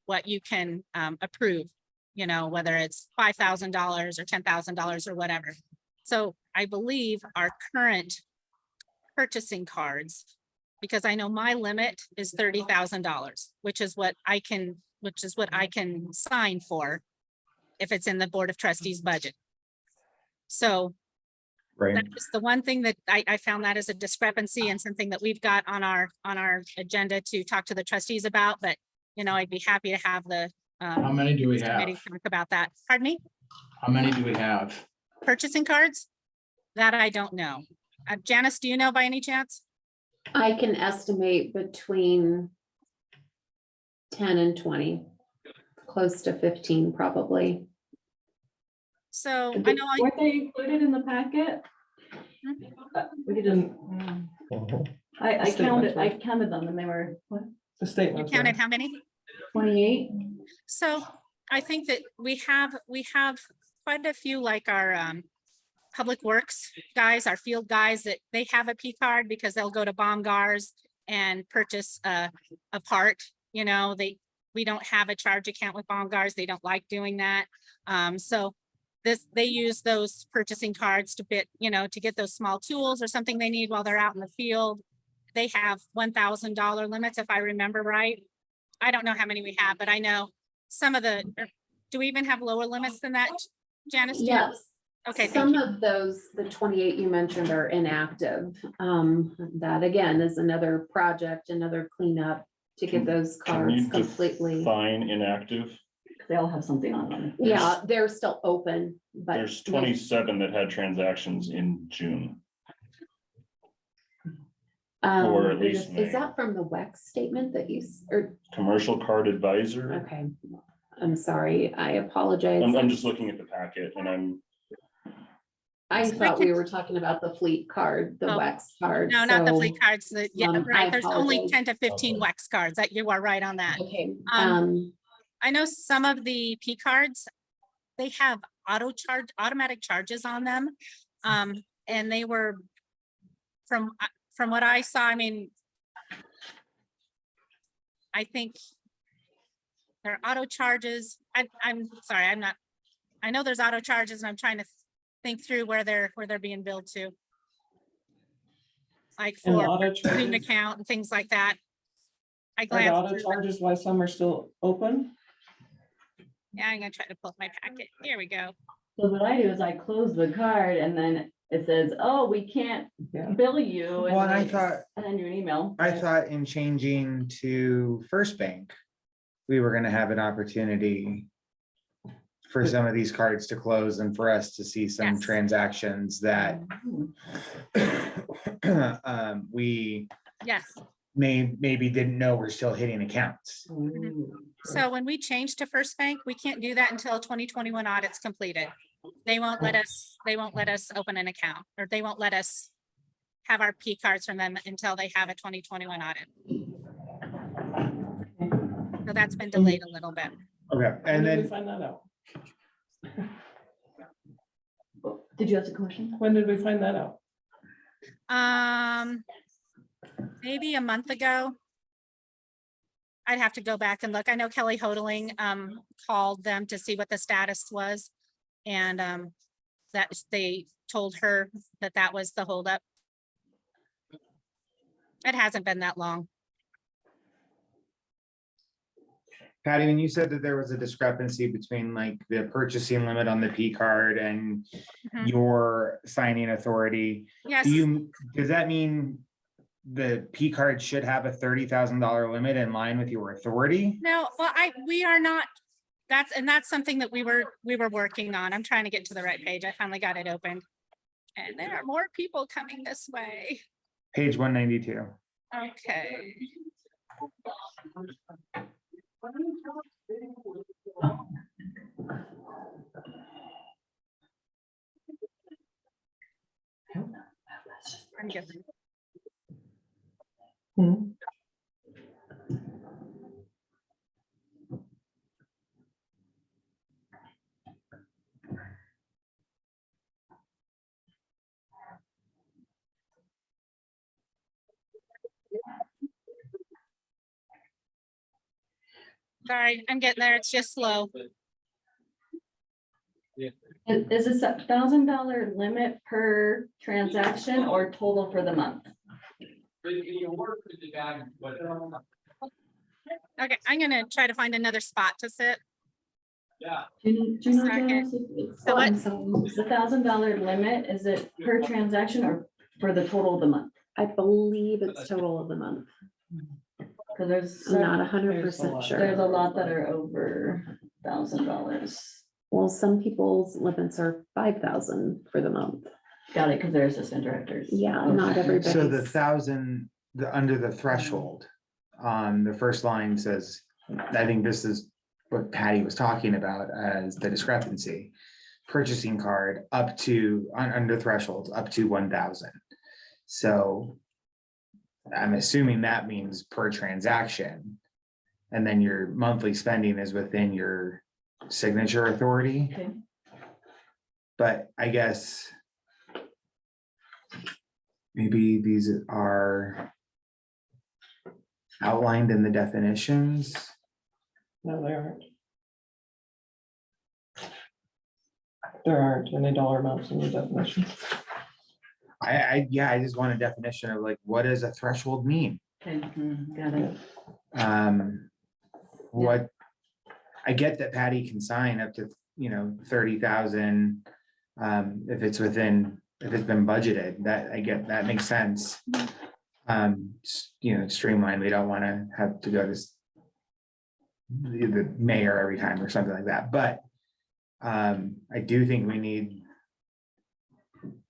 what you can approve, you know, whether it's $5,000 or $10,000 or whatever. So I believe our current purchasing cards, because I know my limit is $30,000, which is what I can sign for if it's in the Board of Trustees budget. So Right. that's the one thing that I found that as a discrepancy and something that we've got on our agenda to talk to the trustees about, but you know, I'd be happy to have the How many do we committee have? talk about that. Pardon me? How many do we have? Purchasing cards? That I don't know. Janice, do you know by any chance? I can estimate between 10 and 20, close to 15 probably. So I know Weren't they included in the packet? We could just, I counted them and they were, what, The you statement. counted how many? 28? So I think that we have quite a few, like our public works guys, our field guys, that they have a P card because they'll go to Baumgars and purchase a part. You know, we don't have a charge account with Baumgars. They don't like doing that. So they use those purchasing cards to to get those small tools or something they need while they're out in the field. They have $1,000 limits, if I remember right. I don't know how many we have, but I know some of do we even have lower limits than that, Janice? Do you know? Yes. Okay, thank Some you. of those, the 28 you mentioned are inactive. That again is another project, another cleanup to get those Can you cards completely. define inactive? They all have something on them. Yeah, they're still open, but. There's 27 that had transactions in June. Or at least Is May. that from the WEX statement that or, Commercial card advisor. okay, I'm sorry, I apologize. I'm just looking at the packet and I thought we were talking about the fleet card, the Oh, WEX card. No, not the fleet so- cards. Yeah, I right. There's only apologize. 10 to 15 WEX cards. That you are right on that. Okay, I know some of the P cards, they have automatic charges on them. And they were from what I saw, I mean, I think they're auto charges. I'm sorry, I know there's auto charges and I'm trying to think through where they're being billed to. Like And the for auto student charges, account and things like that. I are the glanced auto through. charges why some are still open? Yeah, I'm gonna try to pull up my packet. Here we go. So what I do is I close the card and then it says, oh, we can't Yeah. bill you. Well, and I then thought- send you an email. I thought in changing to First Bank, we were gonna have an opportunity for some of these cards to close and for us to see some Yes. transactions that we Yes. maybe didn't know we're still hitting accounts. So when we change to First Bank, we can't do that until 2021 audit's completed. They won't let us open an account, or they won't let us have our P cards from them until they have a 2021 audit. So that's been delayed a little bit. Okay, When and did we then find that out? Did you ask a question? When did we find that out? Maybe a month ago. I'd have to go back and look. I know Kelly Hodling called them to see what the status was. And that they told her that was the holdup. It hasn't been that long. Patty, when you said that there was a discrepancy between like the purchasing limit on the P card and Mhm. your signing authority, Yes, does that mean the P card should have a $30,000 limit in line with your authority? no, well, we are not, that's something that we were working on. I'm trying to get to the right page. I finally got it open. And there are more people coming this way. Page 192. Okay. I'm guessing. Hmm. Sorry, I'm getting there. It's just slow. Is this $1,000 limit per transaction or total for the month? Okay, I'm gonna try to find another spot to sit. Do you know, Second. Janice, it's- So what- is the $1,000 limit, is it per transaction or for the total of the month? I believe it's total of the month. Because there's, I'm not There's a 100% lot. sure. there's a lot that are over $1,000. Well, some people's limits are 5,000 for the month. Got it, because they're assistant directors. Yeah, not everybody. So the 1,000, under the threshold, on the first line says, I think this is what Patty was talking about as the discrepancy. Purchasing card up to, under threshold, up to 1,000. So I'm assuming that means per transaction. And then your monthly spending is within your signature authority. Okay. But I guess maybe these are outlined in the definitions. No, they aren't. There aren't any dollar amounts in the definition. I just want a definition of like, what does a threshold mean? Okay, got it. What, I get that Patti can sign up to, 30,000. If it's within, if it's been budgeted, that I get, that makes sense. Streamline, we don't want to have to go to the mayor every time or something like that, but I do think we need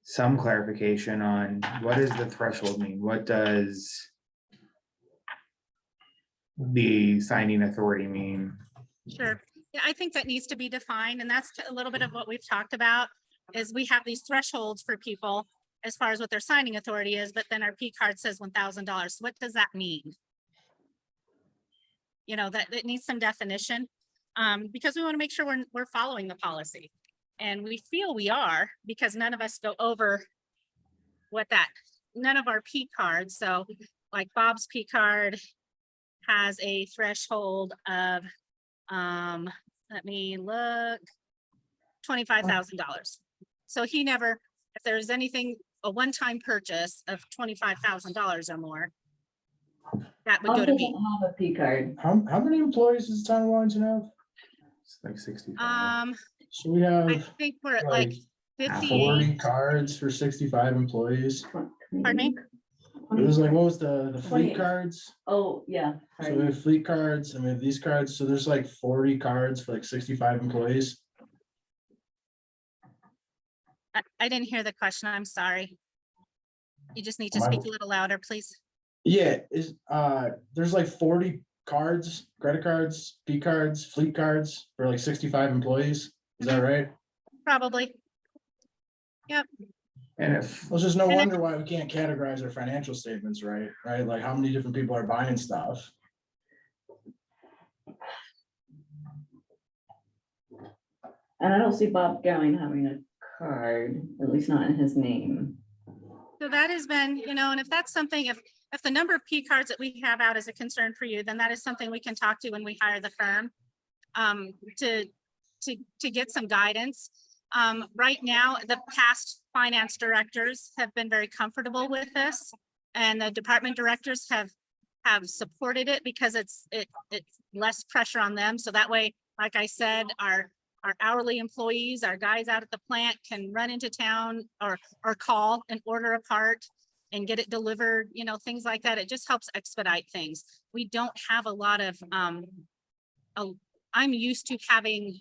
some clarification on what does the threshold mean? What does the signing authority mean? Sure. Yeah, I think that needs to be defined, and that's a little bit of what we've talked about, is we have these thresholds for people as far as what their signing authority is, but then our P card says $1,000. What does that mean? That it needs some definition, because we want to make sure we're following the policy. And we feel we are, because none of us go over none of our P cards. So like Bob's P card has a threshold of, let me look, $25,000. So he never, if there's anything, a one-time purchase of $25,000 or more, that would Bob go to doesn't me. have a P card. How many employees does the town of Wellington have? It's like 65. So we I have think we're at like like 58. 40 cards for 65 employees. Pardon me? It was like, what was the 28. fleet cards? Oh, yeah. So sorry. we have fleet cards and we have these cards. So there's like 40 cards for like 65 employees. I didn't hear the question. I'm sorry. You just need to speak a little louder, please. Yeah, there's like 40 cards, credit cards, P cards, fleet cards for like 65 employees. Is that right? Probably. And if, Well, it's just no And wonder why we can't categorize our financial statements, right? Like how many different people are buying stuff. And I don't see Bob Gowing having a card, at least not in his name. So that has been, and if that's something, if the number of P cards that we have out is a concern for you, then that is something we can talk to when we hire the firm, to get some guidance. Right now, the past finance directors have been very comfortable with this, and the department directors have supported it because it's less pressure on them. So that way, like I said, our hourly employees, our guys out at the plant can run into town or call and order a part and get it delivered, things like that. It just helps expedite things. We don't have a lot of, I'm used to having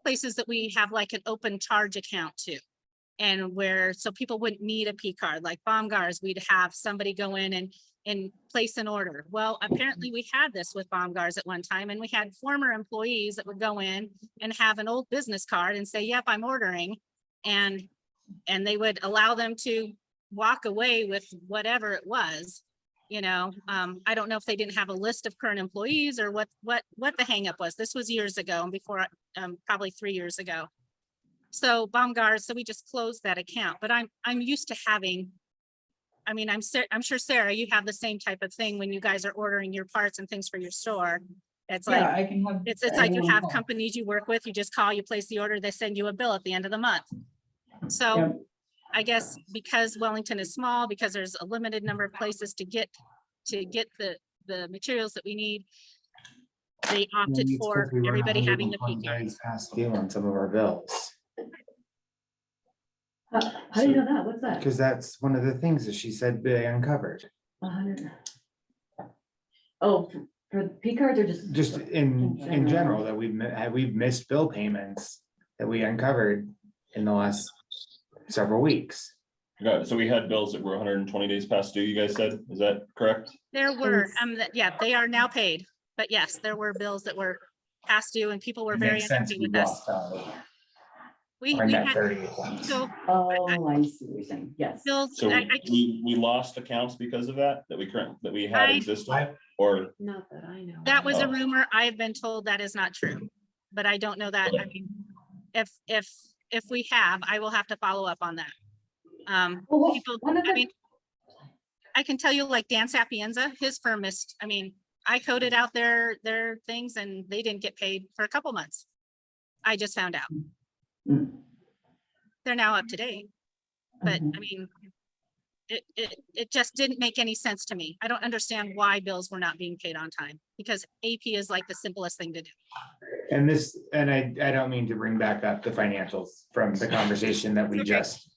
places that we have like an open charge account to. And so people wouldn't need a P card, like Baumgars, we'd have somebody go in and place an order. Well, apparently we had this with Baumgars at one time, and we had former employees that would go in and have an old business card and say, yep, I'm ordering. And they would allow them to walk away with whatever it was. I don't know if they didn't have a list of current employees or what the hang up was. This was years ago, and before, probably 3 years ago. So Baumgars, so we just closed that account, but I'm used to having, I'm sure Sarah, you have the same type of thing when you guys are ordering your parts and things for your store. It's like, I can have. it's like you have companies you work with, you just call, you place the order, they send you a bill at the end of the month. So Yep. I guess because Wellington is small, because there's a limited number of places to get the materials that we need, they opted for everybody having the P cards. past due on some of our bills, How do you know that? What's that? because that's one of the things that she said they uncovered. 100. Oh, for P cards or just? Just in general, that we've missed bill payments that we uncovered in the last several weeks. So we had bills that were 120 days past due, you guys said, is that correct? There were, they are now paid, but yes, there were bills that were past due and people were very Makes sense, unhappy we with us. lost out We on that had, 30. so Oh, I see what you're saying. Yes. bills, So I we lost accounts because of that we had existing, or Not that I know. that was a Oh. rumor. I've been told that is not true, but I don't know that. I mean, if we have, I will have to follow up on that. Well, People, one of I the- mean, I can tell you like Dan Sapienza, his firm is, I coded out their things and they didn't get paid for a couple months. I just found out. they're now up to date. But Mhm. I mean, it just didn't make any sense to me. I don't understand why bills were not being paid on time, because AP is like the simplest thing to do. And this, and I don't mean to bring back up the financials from the conversation that we Okay. just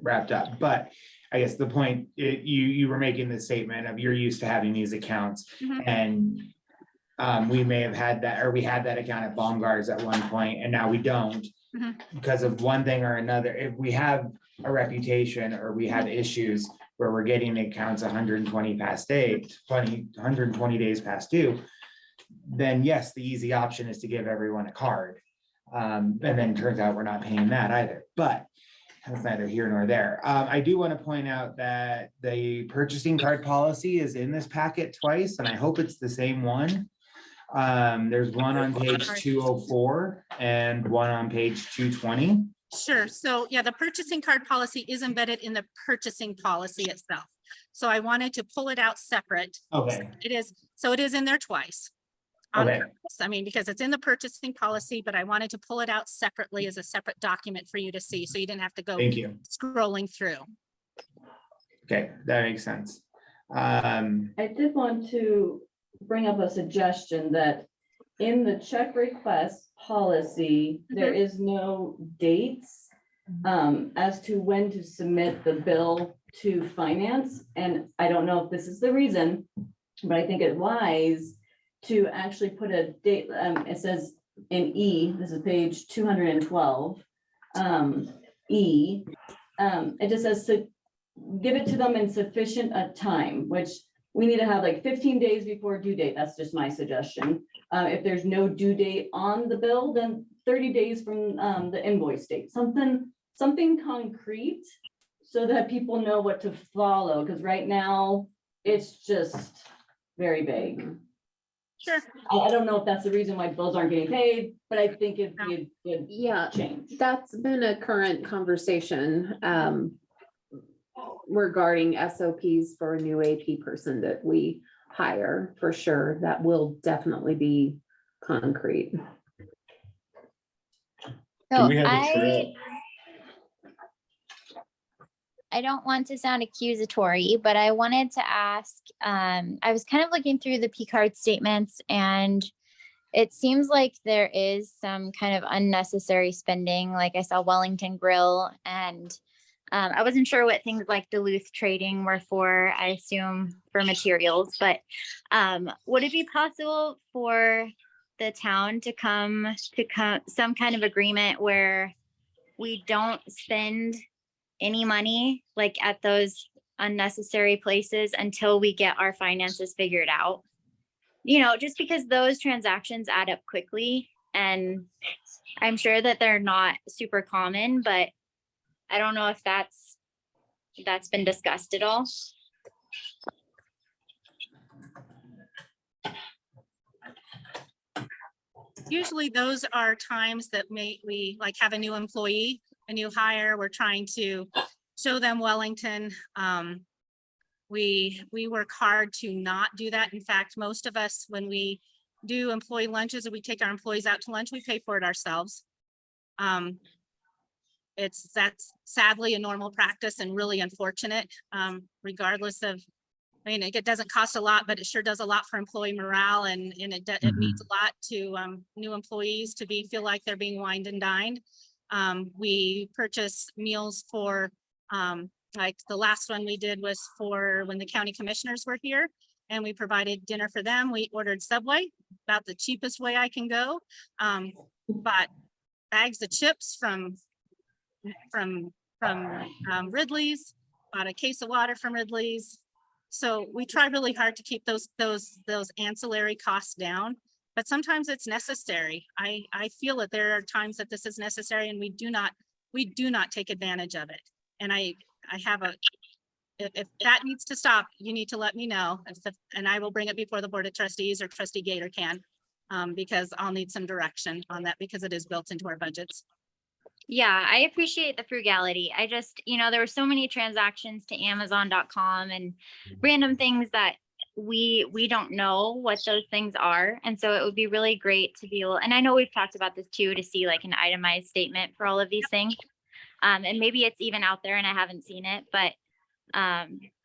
wrapped up, but I guess the point, you were making the statement of you're used to having these accounts, Mhm. and we may have had that, or we had that account at Baumgart's at one point, and now we don't Mhm. because of one thing or another. If we have a reputation or we have issues where we're getting accounts 120 past date, 120 days past due, then yes, the easy option is to give everyone a card. And then turns out we're not paying that either, but that's neither here nor there. I do want to point out that the purchasing card policy is in this packet twice, and I hope it's the same one. There's one on page 204 and one on page 220. Sure. So yeah, the purchasing card policy is embedded in the purchasing policy itself. So I wanted to pull it out separate. Okay, It is, so it is in there twice. On okay, purpose. I mean, because it's in the purchasing policy, but I wanted to pull it out separately as a separate document for you to see, so you didn't have to go thank you. scrolling through. Okay, that makes sense. I did want to bring up a suggestion that in the check request policy, there is no dates as to when to submit the bill to finance. And I don't know if this is the reason, but I think it's wise to actually put a date. It says in E, this is page 212, E, it just says to give it to them in sufficient a time, which we need to have like 15 days before due date. That's just my suggestion. If there's no due date on the bill, then 30 days from the invoice date, something concrete so that people know what to follow. Because right now it's just very vague. Sure. Oh. I don't know if that's the reason why bills aren't getting paid, but I think it'd be a good Yeah, change. that's been a current conversation regarding SOPs for a new AP person that we hire, for sure. That will definitely be concrete. Do we have a trail? I don't want to sound accusatory, but I wanted to ask, I was kind of looking through the P card statements, and it seems like there is some kind of unnecessary spending. Like I saw Wellington Grill, and I wasn't sure what things like Duluth Trading were for. I assume for materials, but would it be possible for the town to come some kind of agreement where we don't spend any money like at those unnecessary places until we get our finances figured out? You know, just because those transactions add up quickly, and I'm sure that they're not super common, but I don't know if that's been discussed at all. Usually those are times that we like have a new employee, a new hire. We're trying to show them Wellington. We work hard to not do that. In fact, most of us, when we do employee lunches or we take our employees out to lunch, we pay for it ourselves. That's sadly a normal practice and really unfortunate, regardless of, I mean, it doesn't cost a lot, but it sure does a lot for employee morale, and it means a lot to new employees to feel like they're being wined and dined. We purchase meals for, like the last one we did was for when the county commissioners were here, and we provided dinner for them. We ordered Subway, about the cheapest way I can go. Bought bags of chips from Ridley's, bought a case of water from Ridley's. So we try really hard to keep those ancillary costs down, but sometimes it's necessary. I feel that there are times that this is necessary, and we do not take advantage of it. And I have if that needs to stop, you need to let me know, and I will bring it before the Board of Trustees, or Trustee Gaiter can, because I'll need some direction on that, because it is built into our budgets. Yeah, I appreciate the frugality. I just, there were so many transactions to Amazon.com and random things that we don't know what those things are. And so it would be really great to be able, and I know we've talked about this too, to see like an itemized statement for all of these things. And maybe it's even out there and I haven't seen it, but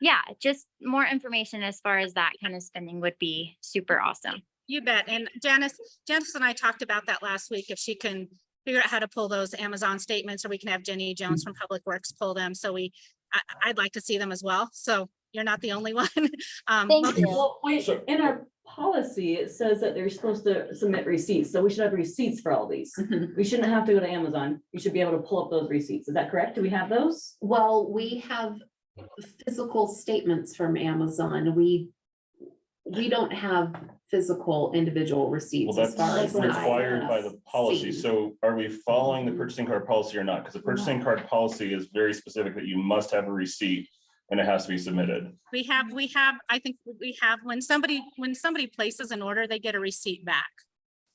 yeah, just more information as far as that kind of spending would be super awesome. You bet. And Janice and I talked about that last week, if she can figure out how to pull those Amazon statements, or we can have Jenny Jones from Public Works pull them. So I'd like to see them as well. So you're not the only one. Thank you. Well, wait, in our policy, it says that they're supposed to submit receipts, so we should have receipts for all these. We shouldn't have to go to Amazon. You should be able to pull up those receipts. Is that correct? Do we have those? Well, we have physical statements from Amazon. We don't have physical individual Well, receipts as that's far as required by the policy. seen. So are we following the purchasing card policy or not? Because the purchasing card policy is very specific that you must have a receipt and it has to be submitted. We have, I think we have, when somebody places an order, they get a receipt back.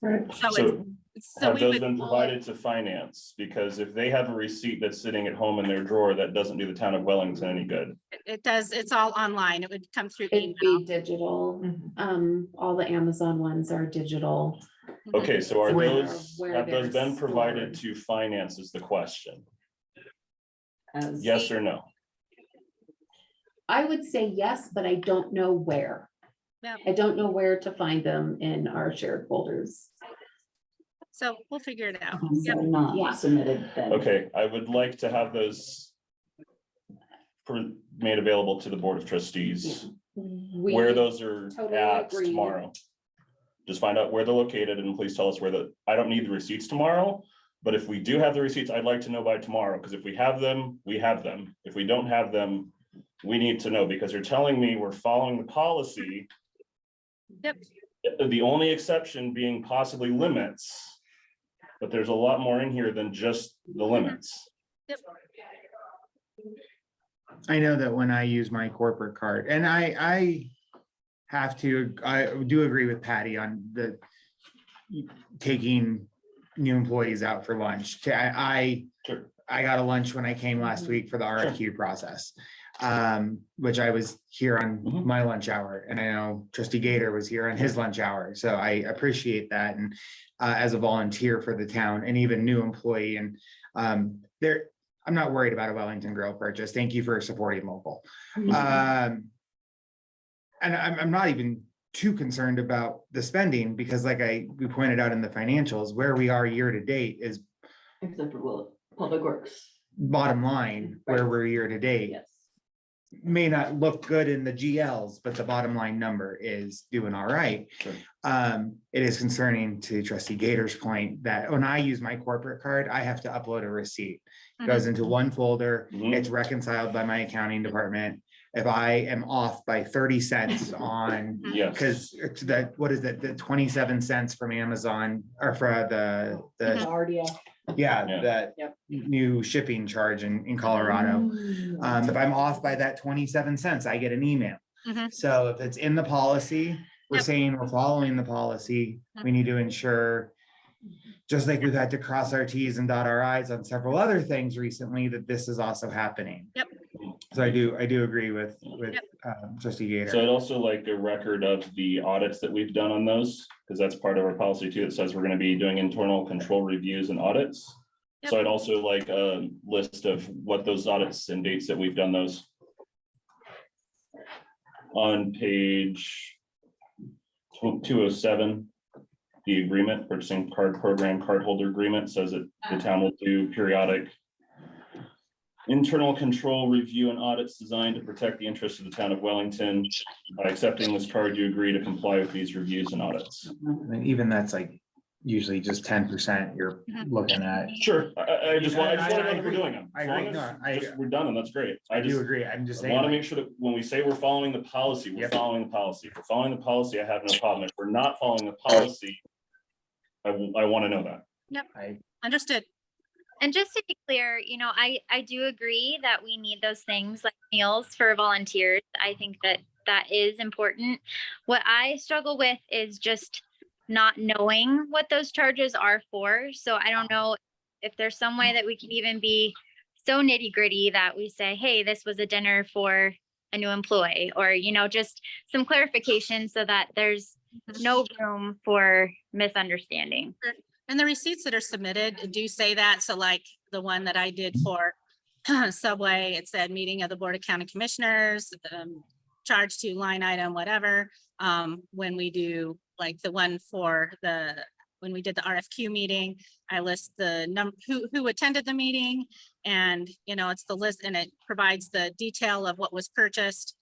Right. So So have we those would, been provided to finance? Because if they have a receipt that's sitting at home in their drawer, that doesn't do the town of Wellington any good. it does, it's all online. It would come through It'd email. be digital. Mhm. All the Amazon ones are digital. Okay, so are Where- those, where have those they're been provided stored. to finance is the question? As- Yes or no? I would say yes, but I don't know where. Yeah. I don't know where to find them in our shared folders. So we'll figure it out. So Yep. Yeah. not submitted then. Okay, I would like to have those made available to the Board of Trustees, where We, those are totally at agree. tomorrow. Just find out where they're located and please tell us where I don't need the receipts tomorrow. But if we do have the receipts, I'd like to know by tomorrow, because if we have them, we have them. If we don't have them, we need to know, because you're telling me we're following the policy. Yep. The only exception being possibly limits. But there's a lot more in here than just the limits. Yep. I know that when I use my corporate card, and I do agree with Patti on the taking new employees out for lunch. I got a lunch when I came last week for the RFQ process, which I was here on Mhm. my lunch hour, and I know Trustee Gaiter was here on his lunch hour, so I appreciate that. And as a volunteer for the town and even new employee, and I'm not worried about a Wellington Grill purchase. Thank you for supporting local. And I'm not even too concerned about the spending, because like we pointed out in the financials, where we are year to date is Except for Public Works. bottom line, where we're year to date. Yes. May not look good in the GLs, but the bottom line number is doing all right. Sure. It is concerning, to Trustee Gaiter's point, that when I use my corporate card, I have to upload a receipt. It goes into one folder, Mhm. it's reconciled by my accounting department. If I am off by 30 cents on, Yes. because it's what is it, the 27 cents from Amazon, or for the Already. yeah, Yeah. that Yep. new shipping charge in Colorado. If I'm off by that 27 cents, I get an email. Mhm. So if it's in the policy, we're Yep. saying we're following the policy. We need to ensure, just like we've had to cross our Ts and dot our Is on several other things recently, that this is also happening. Yep. So I do agree with Yep. Trustee Gaiter. So I'd also like a record of the audits that we've done on those, because that's part of our policy too. It says we're gonna be doing internal control reviews and audits. So I'd also like a list of what those audits and dates that we've done those. On page 207, the agreement, purchasing card program cardholder agreement, says that the town will do periodic internal control review and audits designed to protect the interests of the town of Wellington. By accepting this card, you agree to comply with these reviews and audits. And even that's like usually just 10% you're looking at. Sure, I just want to know that we're agree. doing them. I As long agree. as No, I- just we're done, and that's great. I do just agree. I'm just want to saying, make sure that when we say we're following the policy, we're Yep. following the policy. If we're following the policy, I have no problem. If we're not following the policy, I want to know that. Understood. And just to be clear, I do agree that we need those things like meals for volunteers. I think that is important. What I struggle with is just not knowing what those charges are for. So I don't know if there's some way that we can even be so nitty gritty that we say, hey, this was a dinner for a new employee, or, just some clarification so that there's no room for misunderstanding. And the receipts that are submitted do say that. So like, the one that I did for Subway. It said meeting of the Board of County Commissioners, charge to line item, whatever. When we do like the one for when we did the RFQ meeting, I list the who attended the meeting, and it's the list, and it provides the detail of what was purchased.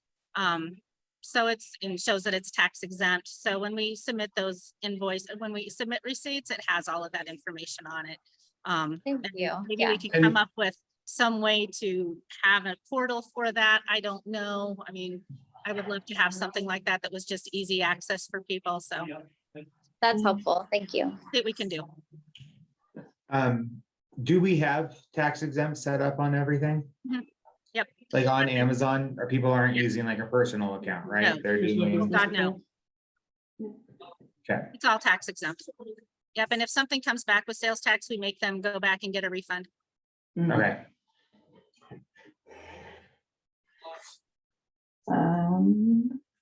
So it shows that it's tax exempt. So when we submit when we submit receipts, it has all of that information on it. Thank you. Maybe we can come up with some way to have a portal for that. I don't know. I mean, I would love to have something like that was just easy access for people. So That's helpful. Thank you. see what we can do. Do we have tax exempt set up on everything? Mhm. Yep. Like on Amazon, or people aren't using like a personal account, right? No. They're doing, God, no. okay, It's all tax exempt. Yep. And if something comes back with sales tax, we make them go back and get a refund. okay.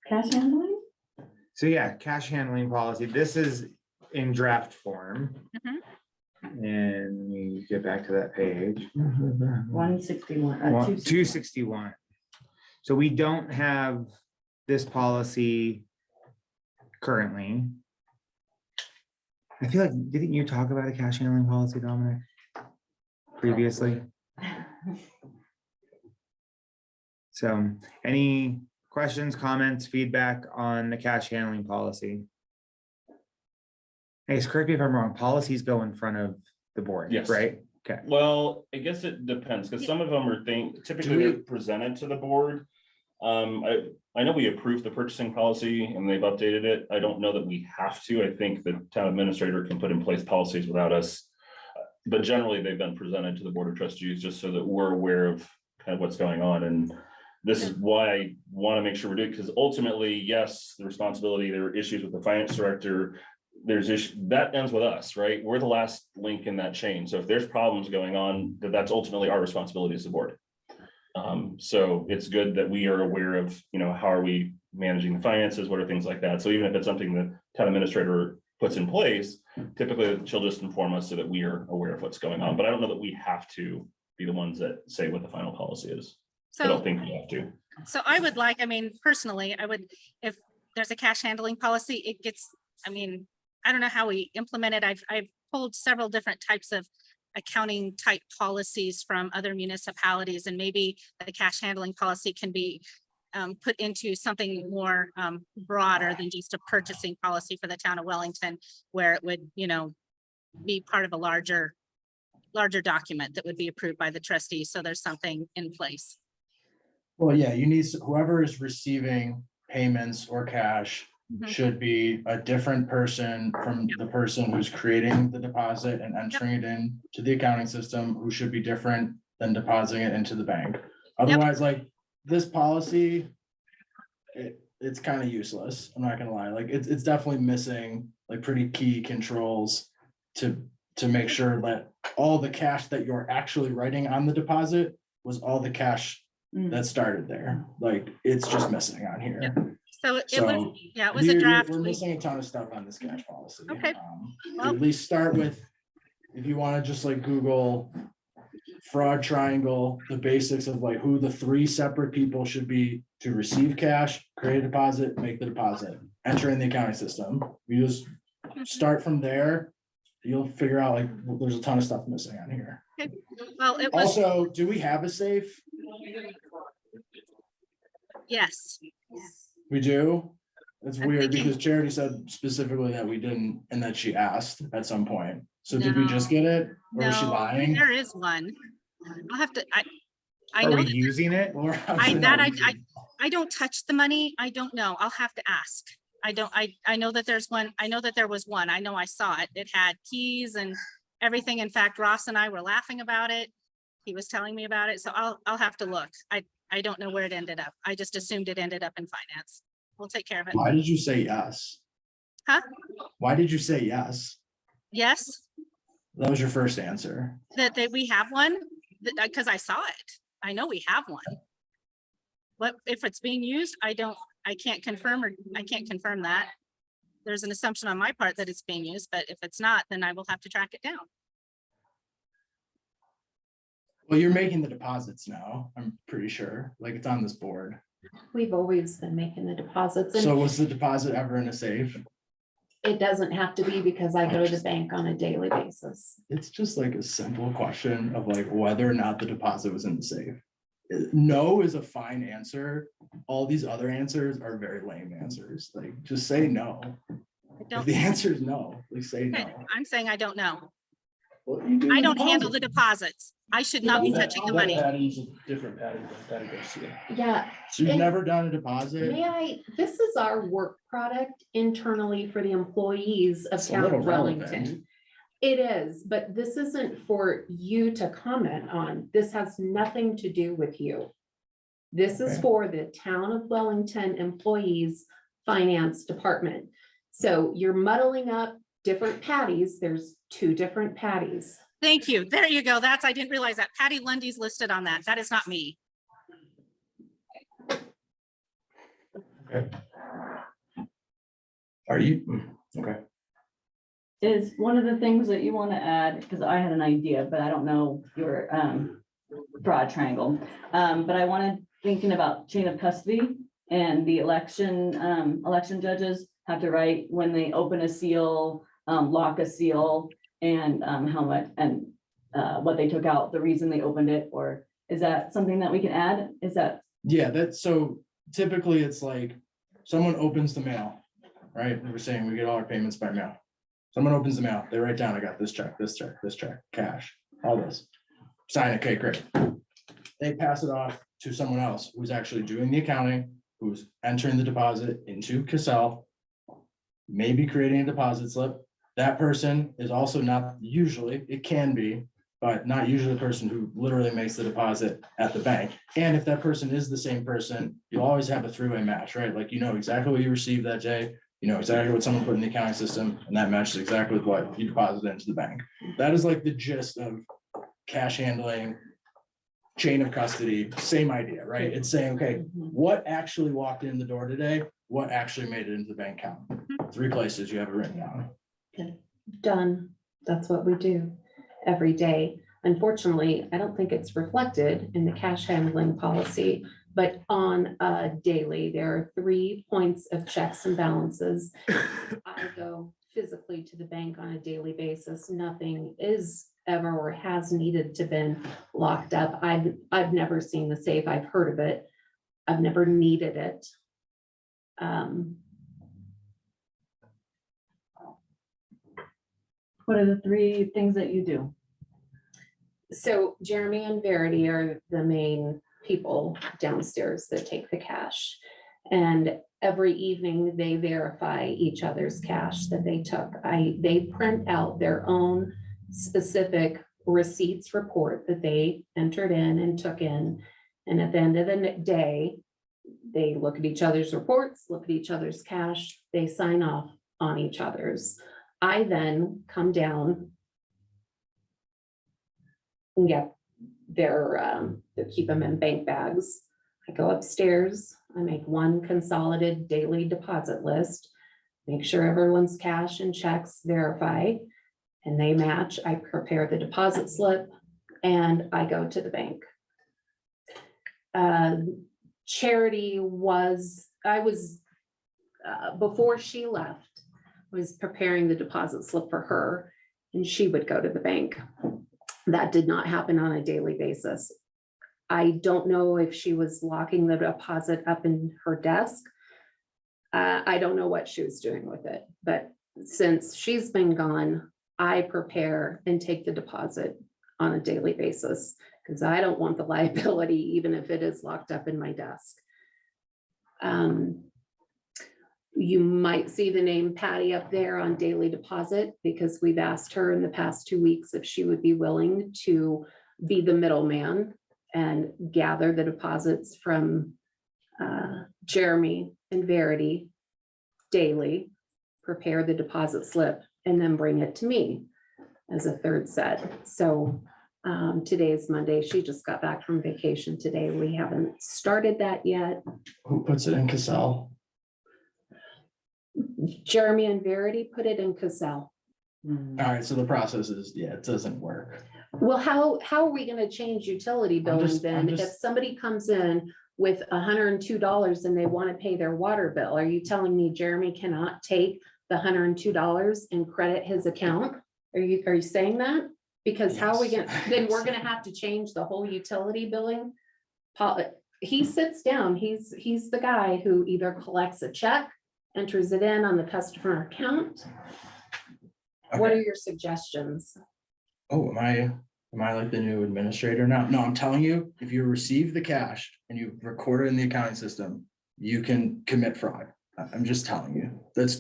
Cash handling? So yeah, cash handling policy. This is in draft form. Mhm. And let me get back to that page. 161. 261. So we don't have this policy currently. I feel like, didn't you talk about a cash handling policy, Dominic? Previously? So any questions, comments, feedback on the cash handling policy? Hey, correct me if I'm wrong, policies go in front of the board, Yes. right? Okay. Well, I guess it depends, because some of them are typically they're presented to the board. I know we approved the purchasing policy and they've updated it. I don't know that we have to. I think the town administrator can put in place policies without us. But generally, they've been presented to the Board of Trustees just so that we're aware of kind of what's going on. And this is why I want to make sure we're doing, because ultimately, yes, the responsibility, there are issues with the finance director. There's issues that ends with us, right? We're the last link in that chain. So if there's problems going on, that's ultimately our responsibility as the board. So it's good that we are aware of, how are we managing the finances? What are things like that? So even if it's something the town administrator puts in place, typically she'll just inform us so that we are aware of what's going on. But I don't know that we have to be the ones that say what the final policy is. I don't So, think we have to. so I would like, personally, I would, if there's a cash handling policy, it gets, I don't know how we implement it. I've pulled several different types of accounting type policies from other municipalities, and maybe the cash handling policy can be put into something more broader than just a purchasing policy for the town of Wellington, where it would, be part of a larger document that would be approved by the trustees. So there's something in place. Well, yeah, you need, whoever is receiving payments or cash Mhm. should be a different person from the person who's creating the deposit and entering it in to the accounting system, who should be different than depositing it into the bank. Otherwise, like, this policy, it's kind of useless. I'm not gonna lie. Like, it's definitely missing like pretty key controls to make sure that all the cash that you're actually writing on the deposit was all the cash that started there. Like, it's just missing on here. So it So was, it was a draft. We're missing a ton of stuff on this cash policy. Okay. At least start with, if you want to just like Google fraud triangle, the basics of like who the 3 separate people should be to receive cash, create a deposit, make the deposit, enter in the accounting system. You just start from there. You'll figure out like there's a ton of stuff missing on here. Okay. Well, it was, Also, do we have a safe? yes. We do? It's I'm weird thinking- because Charity said specifically that we didn't and that she asked at some point. So did we just get it? Or was she No, lying? there is one. I'll have to, I Are know we that using it? Or I don't touch the money. I don't know. I'll have to ask. I know that there's one. I know that there was one. I know I saw it. It had keys and everything. In fact, Ross and I were laughing about it. He was telling me about it. So I'll have to look. I don't know where it ended up. I just assumed it ended up in finance. We'll take care of it. Why did you say yes? Huh? Why did you say yes? Yes, That was your first answer. that we have one, because I saw it. I know we have one. But if it's being used, I can't confirm that. There's an assumption on my part that it's being used, but if it's not, then I will have to track it down. Well, you're making the deposits now, I'm pretty sure, like it's on this board. We've always been making the deposits, So and was the deposit ever in a safe? it doesn't have to be because I go to the bank on a daily basis. It's just like a simple question of like whether or not the deposit was in the safe. No is a fine answer. All these other answers are very lame answers. Like, just say no. I If don't, the answer is no, like say okay, no. I'm saying I don't know. Well, you do I the don't handle the deposit. deposits. I should not be touching the money. Patty's a different Patty than Patty Garcia. Yeah, So you've And- never done a deposit? this is our work product internally for the employees of It's a town little of relevant. Wellington. It is, but this isn't for you to comment on. This has nothing to do with you. This is Okay. for the town of Wellington employees' finance department. So you're muddling up different patties. There's 2 different patties. Thank you. There you go. I didn't realize that. Patty Lundy's listed on that. That is not me. Are you? Okay. Is one of the things that you want to add, because I had an idea, but I don't know your broad triangle. But I wanted, thinking about chain of custody and the election judges have to write when they open a seal, lock a seal, and how much, and what they took out, the reason they opened it, or is that something that we can add? Is that, Yeah, that's so typically it's like someone opens the mail, right? We're saying we get all our payments by mail. Someone opens the mail, they write down, I got this check, this check, this check, cash, all this. Sign it, okay, great. They pass it off to someone else who's actually doing the accounting, who's entering the deposit into Cassell, maybe creating a deposit slip. That person is also not usually, it can be, but not usually the person who literally makes the deposit at the bank. And if that person is the same person, you'll always have a 3-way match, right? Like, you know exactly what you received that day, you know exactly what someone put in the accounting system, and that matches exactly with what you deposited into the bank. That is like the gist of cash handling, chain of custody, same idea, right? It's saying, okay, what actually walked in the door today? What actually made it into the bank account? 3 places you have it written down. Done. That's what we do every day. Unfortunately, I don't think it's reflected in the cash handling policy, but on a daily, there are 3 points of checks and balances. I go physically to the bank on a daily basis. Nothing is ever or has needed to been locked up. I've never seen the safe. I've heard of it. I've never needed it. what are the 3 things that you do? So Jeremy and Verity are the main people downstairs that take the cash. And every evening they verify each other's cash that they took. They print out their own specific receipts report that they entered in and took in. And at the end of the day, they look at each other's reports, look at each other's cash, they sign off on each other's. I then come down and get they keep them in bank bags. I go upstairs, I make one consolidated daily deposit list, make sure everyone's cash and checks verify, and they match. I prepare the deposit slip and I go to the bank. Charity before she left, was preparing the deposit slip for her, and she would go to the bank. That did not happen on a daily basis. I don't know if she was locking the deposit up in her desk. I don't know what she was doing with it, but since she's been gone, I prepare and take the deposit on a daily basis because I don't want the liability, even if it is locked up in my desk. You might see the name Patti up there on daily deposit because we've asked her in the past 2 weeks if she would be willing to be the middleman and gather the deposits from Jeremy and Verity daily, prepare the deposit slip, and then bring it to me as a 3rd set. So today is Monday. She just got back from vacation today. We haven't started that yet. Who puts it in Cassell? Jeremy and Verity put it in Cassell. All right, so the process is, yeah, it doesn't work. Well, how are we gonna change utility billing I'm then? If just- somebody comes in with $102 and they want to pay their water bill, are you telling me Jeremy cannot take the $102 and credit his account? Are you saying that? Because how are we gonna, Yes. then we're gonna have to change the whole utility billing? He sits down, he's the guy who either collects a check, enters it in on the customer account. What are Okay. your suggestions? Oh, am I like the new administrator now? No, I'm telling you, if you receive the cash and you record it in the accounting system, you can commit fraud. I'm just telling you. Those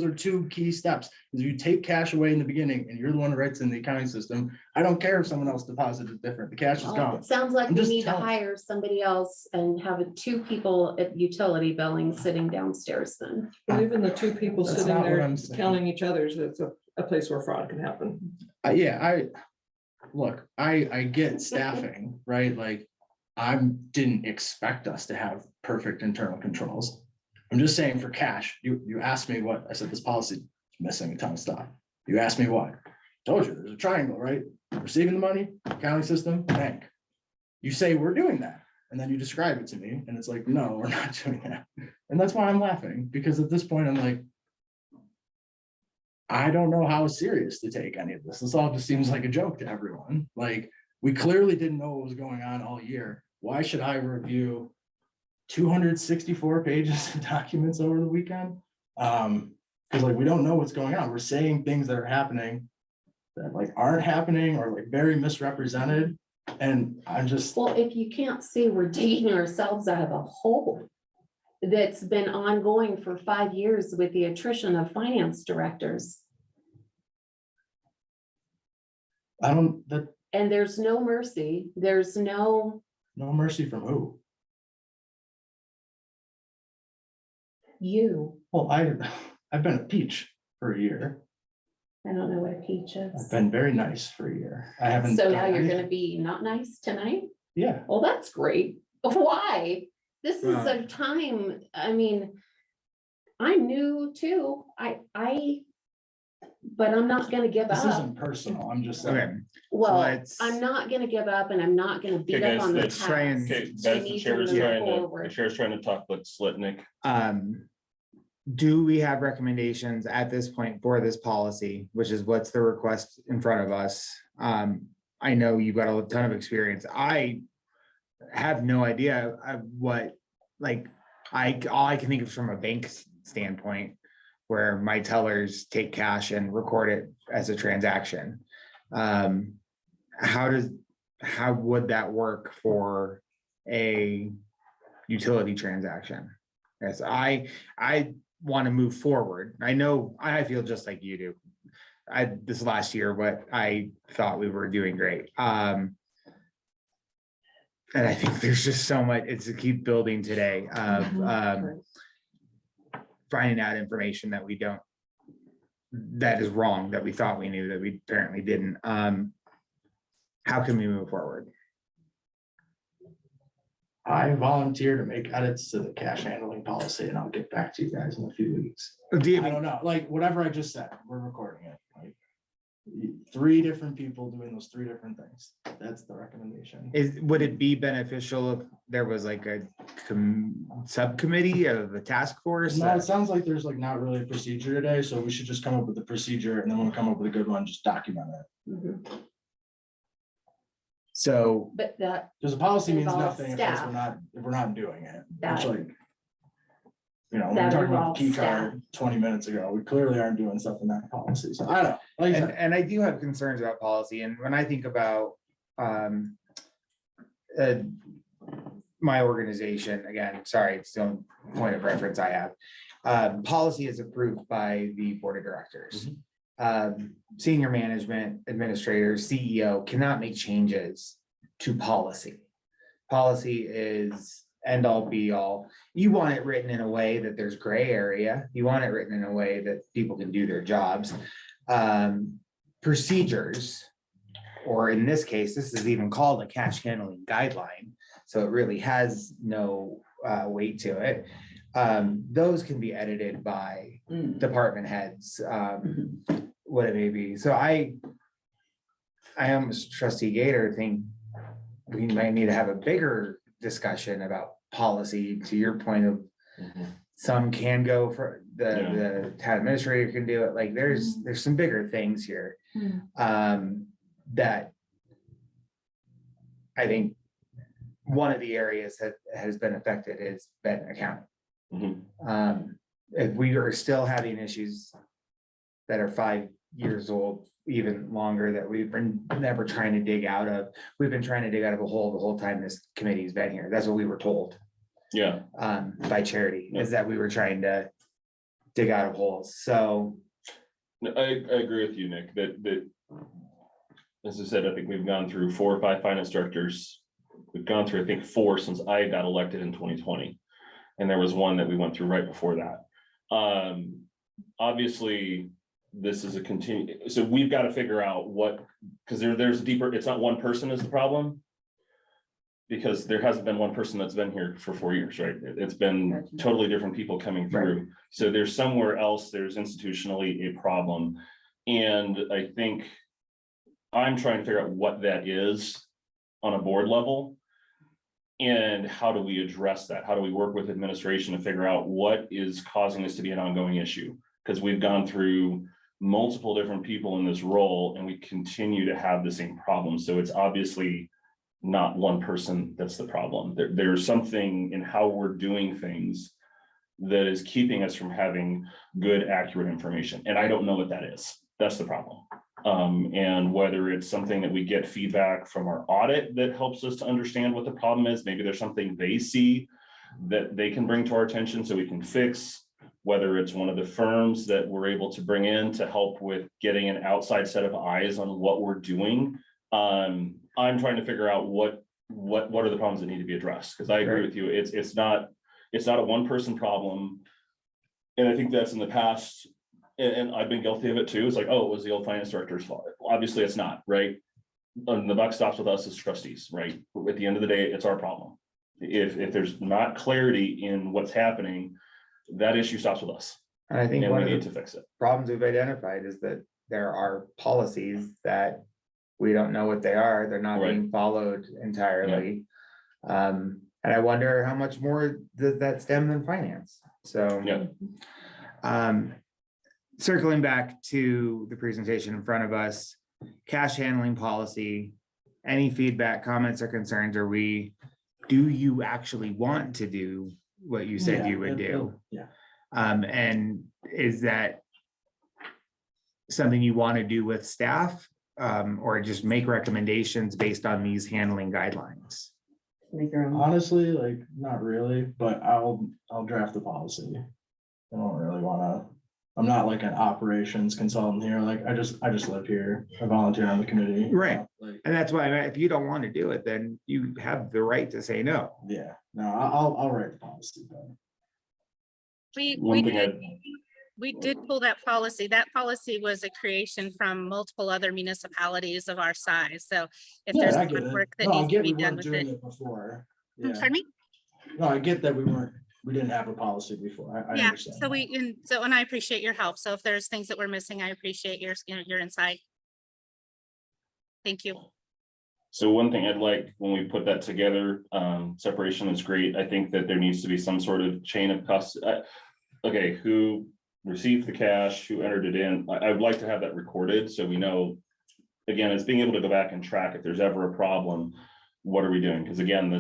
are two key steps. If you take cash away in the beginning and you're the one who writes in the accounting system, I don't care if someone else deposited it different. The cash is Well, gone. it sounds like I'm we just need to telling- hire somebody else and have two people at utility billing sitting downstairs then. But even the two people That's sitting not what there I'm saying. telling each other, that's a place where fraud can happen. I get staffing, right? Like, didn't expect us to have perfect internal controls. I'm just saying for cash, you asked me what, I said this policy is missing a ton of stuff. You asked me what? Told you, there's a triangle, right? Receiving the money, accounting system, bank. You say we're doing that, and then you describe it to me, and it's like, no, we're not doing that. And that's why I'm laughing, because at this point, I'm like, I don't know how serious to take any of this. This all just seems like a joke to everyone. Like, we clearly didn't know what was going on all year. Why should I review 264 pages of documents over the weekend? Because like, we don't know what's going on. We're saying things that are happening that like aren't happening or like very misrepresented. And I'm just, Well, if you can't see, we're digging ourselves out of a hole that's been ongoing for 5 years with the attrition of finance directors. And there's no mercy. There's no, no mercy from who? you. Well, I've been a peach for a year. I don't know what a peach I've is. been very nice for a year. I haven't. So now done you're anything. gonna be not nice tonight? Yeah, Well, that's great. Why? This is a time, I mean, I'm new too. but I'm not gonna give this up. isn't personal. I'm just Okay, saying. Well, let's- I'm not gonna give up and I'm not gonna beat Okay, up guys, on the let's past. try and- Okay, We guys, the need to chair's move trying to, the forward. chair's trying to talk, let's let Nick. Do we have recommendations at this point for this policy, which is what's the request in front of us? I know you've got a ton of experience. I have no idea of what, like, all I can think of from a bank standpoint, where my tellers take cash and record it as a transaction. How would that work for a utility transaction? Yes, I want to move forward. I know, I feel just like you do. This last year, but I thought we were doing great. And I think there's just so much, it's to keep building today of finding out information that we don't, that is wrong, that we thought we knew, that we apparently didn't. How can we move forward? I volunteer to make edits to the cash handling policy and I'll get back to you guys in a few weeks. Do you I don't know, like, whatever I just said, we're recording it. Like, 3 different people doing those 3 different things. That's the recommendation. would it be beneficial if there was like a subcommittee of the task force? No, it sounds like there's like not really a procedure today, so we should just come up with a procedure and then when we come up with a good one, just document it. Mhm. So, But that, Because the policy means Involves nothing if staff. we're not doing it. That- It's like, we were that talking about involves the key card 20 minutes ago. We clearly aren't doing stuff in that policy. So I don't know. Like I said, and I do have concerns about policy, and when I think about my organization, again, sorry, it's the only point of reference I have. Policy is approved by the board of directors. Senior management, administrators, CEO cannot make changes to policy. Policy is end all be all. You want it written in a way that there's gray area. You want it written in a way that people can do their jobs. Procedures, or in this case, this is even called a cash handling guideline. So it really has no weight to it. Those can be edited by department heads, what it may be. So I almost trustee Gaiter think we might need to have a bigger discussion about policy, to your point of some can go for the town administrator can do it. Like there's some bigger things here. That I think one of the areas that has been affected is been accounting. If we are still having issues that are 5 years old, even longer, that we've been never trying to dig out of, we've been trying to dig out of a hole the whole time this committee's been here. That's what we were told. Yeah. By Charity, is that we were trying to dig out of holes. So No, I agree with you, Nick, that as I said, I think we've gone through 4 or 5 finance directors. We've gone through, I think, 4 since I got elected in 2020. And there was one that we went through right before that. Obviously, this is a continue, so we've got to figure out what, because there's a deeper, it's not one person is the problem. Because there hasn't been one person that's been here for 4 years, right? It's been totally different people coming through. So there's somewhere else, there's institutionally a problem. And I think I'm trying to figure out what that is on a board level. And how do we address that? How do we work with administration to figure out what is causing this to be an ongoing issue? Because we've gone through multiple different people in this role and we continue to have the same problem. So it's obviously not one person that's the problem. There's something in how we're doing things that is keeping us from having good, accurate information. And I don't know what that is. That's the problem. And whether it's something that we get feedback from our audit that helps us to understand what the problem is, maybe there's something they see that they can bring to our attention so we can fix, whether it's one of the firms that we're able to bring in to help with getting an outside set of eyes on what we're doing. I'm trying to figure out what are the problems that need to be addressed, because I agree with you. It's not a one person problem. And I think that's in the past, and I've been guilty of it too. It's like, oh, it was the old finance director's fault. Obviously it's not, right? And the buck stops with us as trustees, right? At the end of the day, it's our problem. If there's not clarity in what's happening, that issue stops with us. and I think And one we of need the to fix it. problems we've identified is that there are policies that we don't know what they are. They're not being followed entirely. And I wonder how much more does that stem than finance? So, circling back to the presentation in front of us, cash handling policy, any feedback, comments or concerns, do you actually want to do what you said you would do? And is that something you want to do with staff? Or just make recommendations based on these handling guidelines? Honestly, like, not really, but I'll draft the policy. I don't really wanna, I'm not like an operations consultant here, like, I just live here, I volunteer on the committee. Right. Like, And that's why, if you don't want to do it, then you have the right to say no. yeah, no, I'll write the policy, but. We did pull that policy. That policy was a creation from multiple other municipalities of our size. So if there's I get it. work that No, I needs to get be we done weren't with doing it. it before. Yeah, Pardon me? no, I get that we didn't have a policy before, I Yeah, understand. so that. and I appreciate your help. So if there's things that we're missing, I appreciate your insight. Thank you. So one thing I'd like, when we put that together, separation is great. I think that there needs to be some sort of chain of custody. Okay, who received the cash, who entered it in? I would like to have that recorded so we know, again, it's being able to go back and track if there's ever a problem, what are we doing? Because again,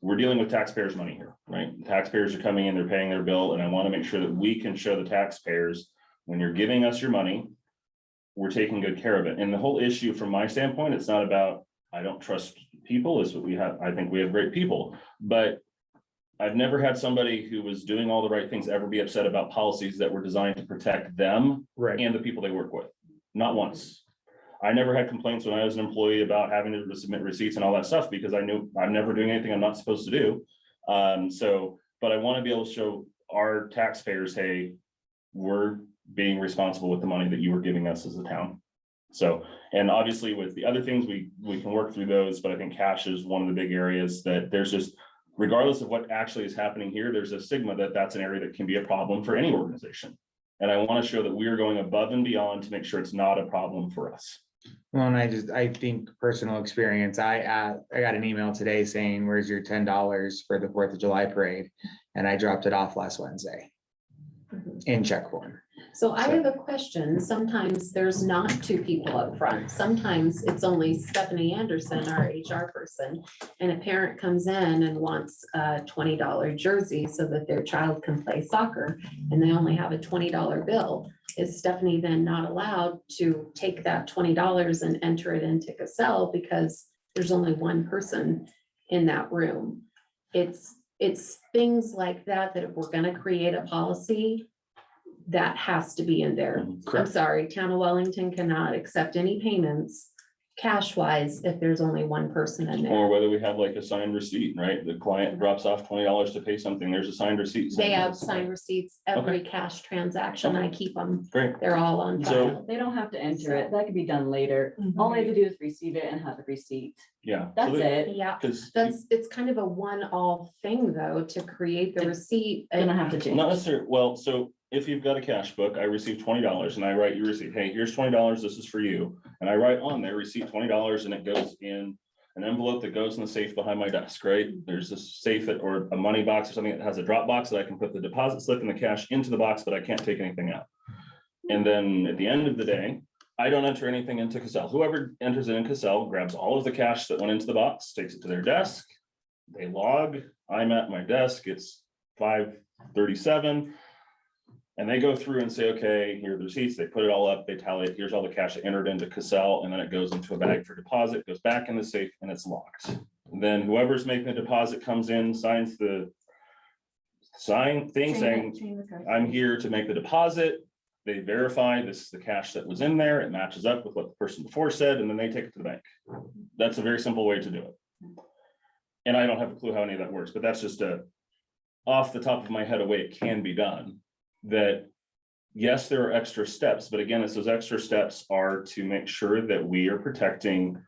we're dealing with taxpayers' money here, right? Taxpayers are coming in, they're paying their bill, and I want to make sure that we can show the taxpayers, when you're giving us your money, we're taking good care of it. And the whole issue from my standpoint, it's not about, I don't trust people, is what we have. I think we have great people, but I've never had somebody who was doing all the right things ever be upset about policies that were designed to protect them and the people they work with. Not once. I never had complaints when I was an employee about having to submit receipts and all that stuff, because I knew I'm never doing anything I'm not supposed to do. But I want to be able to show our taxpayers, hey, we're being responsible with the money that you were giving us as a town. So, and obviously with the other things, we can work through those, but I think cash is one of the big areas that there's just, regardless of what actually is happening here, there's a stigma that that's an area that can be a problem for any organization. And I want to show that we are going above and beyond to make sure it's not a problem for us. Well, and I think personal experience, I got an email today saying, where's your $10 for the 4th of July parade? And I dropped it off last Wednesday in check form. So I have a question. Sometimes there's not two people up front. Sometimes it's only Stephanie Anderson, our HR person. And a parent comes in and wants a $20 jersey so that their child can play soccer and they only have a $20 bill. Is Stephanie then not allowed to take that $20 and enter it into Cassell because there's only one person in that room? It's things like that, that if we're gonna create a policy, that has to be in there. I'm Correct. sorry, Town of Wellington cannot accept any payments cash wise if there's only one person in there. Or whether we have like a signed receipt, right? The client drops off $20 to pay something, there's a signed receipt. They have signed receipts, every cash transaction, I keep them, Great. they're all on So- file. They don't have to enter it. That could be done later. All they have to do is receive it and have the receipt. Yeah. That's it. Yeah, Because it's kind of a one-all thing though, to create the receipt. Gonna have to change. not necessarily, well, so if you've got a cash book, I received $20 and I write you receipt, hey, here's $20, this is for you. And I write on there receipt $20 and it goes in an envelope that goes in the safe behind my desk, right? There's a safe or a money box or something that has a drop box that I can put the deposit slip and the cash into the box, but I can't take anything out. And then at the end of the day, I don't enter anything into Cassell. Whoever enters it in Cassell grabs all of the cash that went into the box, takes it to their desk. They log, I'm at my desk, it's 5:37. And they go through and say, okay, here are the receipts, they put it all up, they tally it, here's all the cash that entered into Cassell, and then it goes into a bag for deposit, goes back in the safe, and it's locked. And then whoever's making the deposit comes in, signs the sign thing saying, I'm here to make the deposit. They verify this is the cash that was in there, it matches up with what the person before said, and then they take it to the bank. That's a very simple way to do it. And I don't have a clue how any of that works, but that's just a off the top of my head a way it can be done. That yes, there are extra steps, but again, it's those extra steps are to make sure that we are protecting.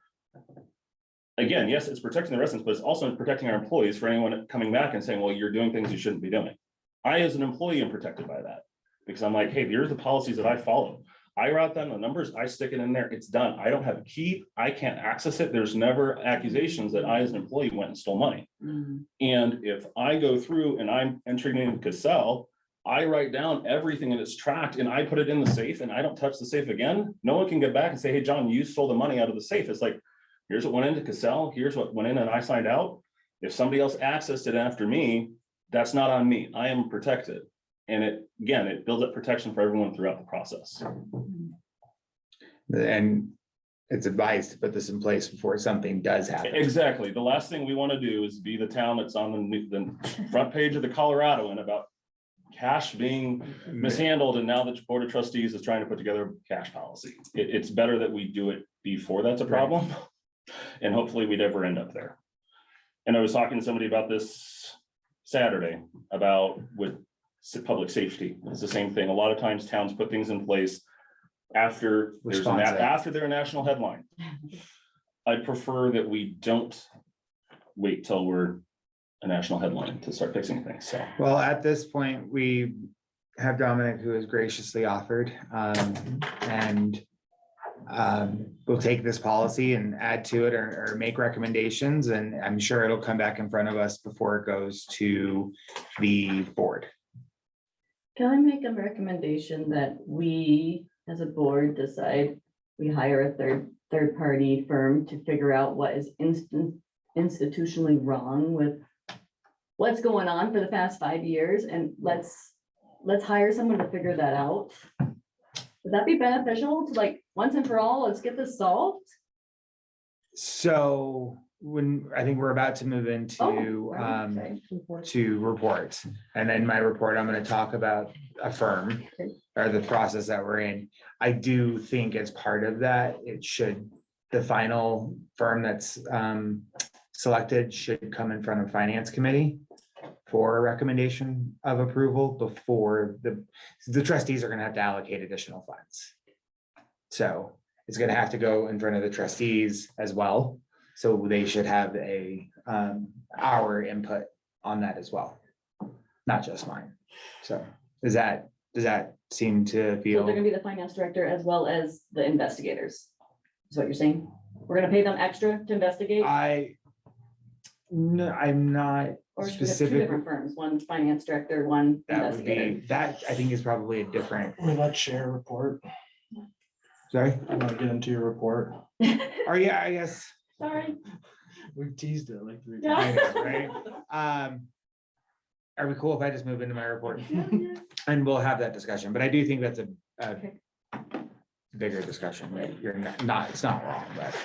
Again, yes, it's protecting the residents, but it's also protecting our employees for anyone coming back and saying, well, you're doing things you shouldn't be doing. I, as an employee, am protected by that because I'm like, hey, here's the policies that I follow. I write down the numbers, I stick it in there, it's done. I don't have a key, I can't access it. There's never accusations that I, as an employee, went and stole money. And if I go through and I'm entering in Cassell, I write down everything and it's tracked and I put it in the safe and I don't touch the safe again. No one can get back and say, hey, John, you stole the money out of the safe. It's like, here's what went into Cassell, here's what went in and I signed out. If somebody else accessed it after me, that's not on me. I am protected. And it, again, it builds up protection for everyone throughout the process. And it's advised to put this in place before something does happen. Exactly. The last thing we want to do is be the town that's on the front page of the Colorado and about cash being mishandled. And now the Board of Trustees is trying to put together a cash policy. It's better that we do it before that's a problem. And hopefully we never end up there. And I was talking to somebody about this Saturday about with public safety. It's the same thing. A lot of times towns put things in place after there's after they're a national headline. I'd prefer that we don't wait till we're a national headline to start fixing things. So, Well, at this point, we have Dominic who has graciously offered, and we'll take this policy and add to it or make recommendations, and I'm sure it'll come back in front of us before it goes to the board. Can I make a recommendation that we, as a board, decide we hire a third party firm to figure out what is institutionally wrong with what's going on for the past 5 years, and let's hire someone to figure that out? Would that be beneficial to, like, once and for all, let's get this solved? So when I think we're about to move into Okay. to reports, and in my report, I'm going to talk about a firm or the process that we're in. I do think as part of that, the final firm that's selected should come in front of Finance Committee for a recommendation of approval before the trustees are going to have to allocate additional funds. So it's going to have to go in front of the trustees as well. So they should have our input on that as well, not just mine. So does that seem to So feel? they're gonna be the finance director as well as the investigators. is what you're saying? We're gonna pay them extra to investigate? No, I'm not Or should we have two specifically, different firms, one finance director, one that would investigator? be, that I think is probably a different, We let chair report. sorry, I'm gonna get into your report. or yeah, I guess. Sorry. We've teased it like 3 Yeah. times. Right? Are we cool if I just move into my report? Yeah, yeah. And we'll have that discussion, but I do think that's a Okay. bigger discussion. You're not, it's not wrong, but.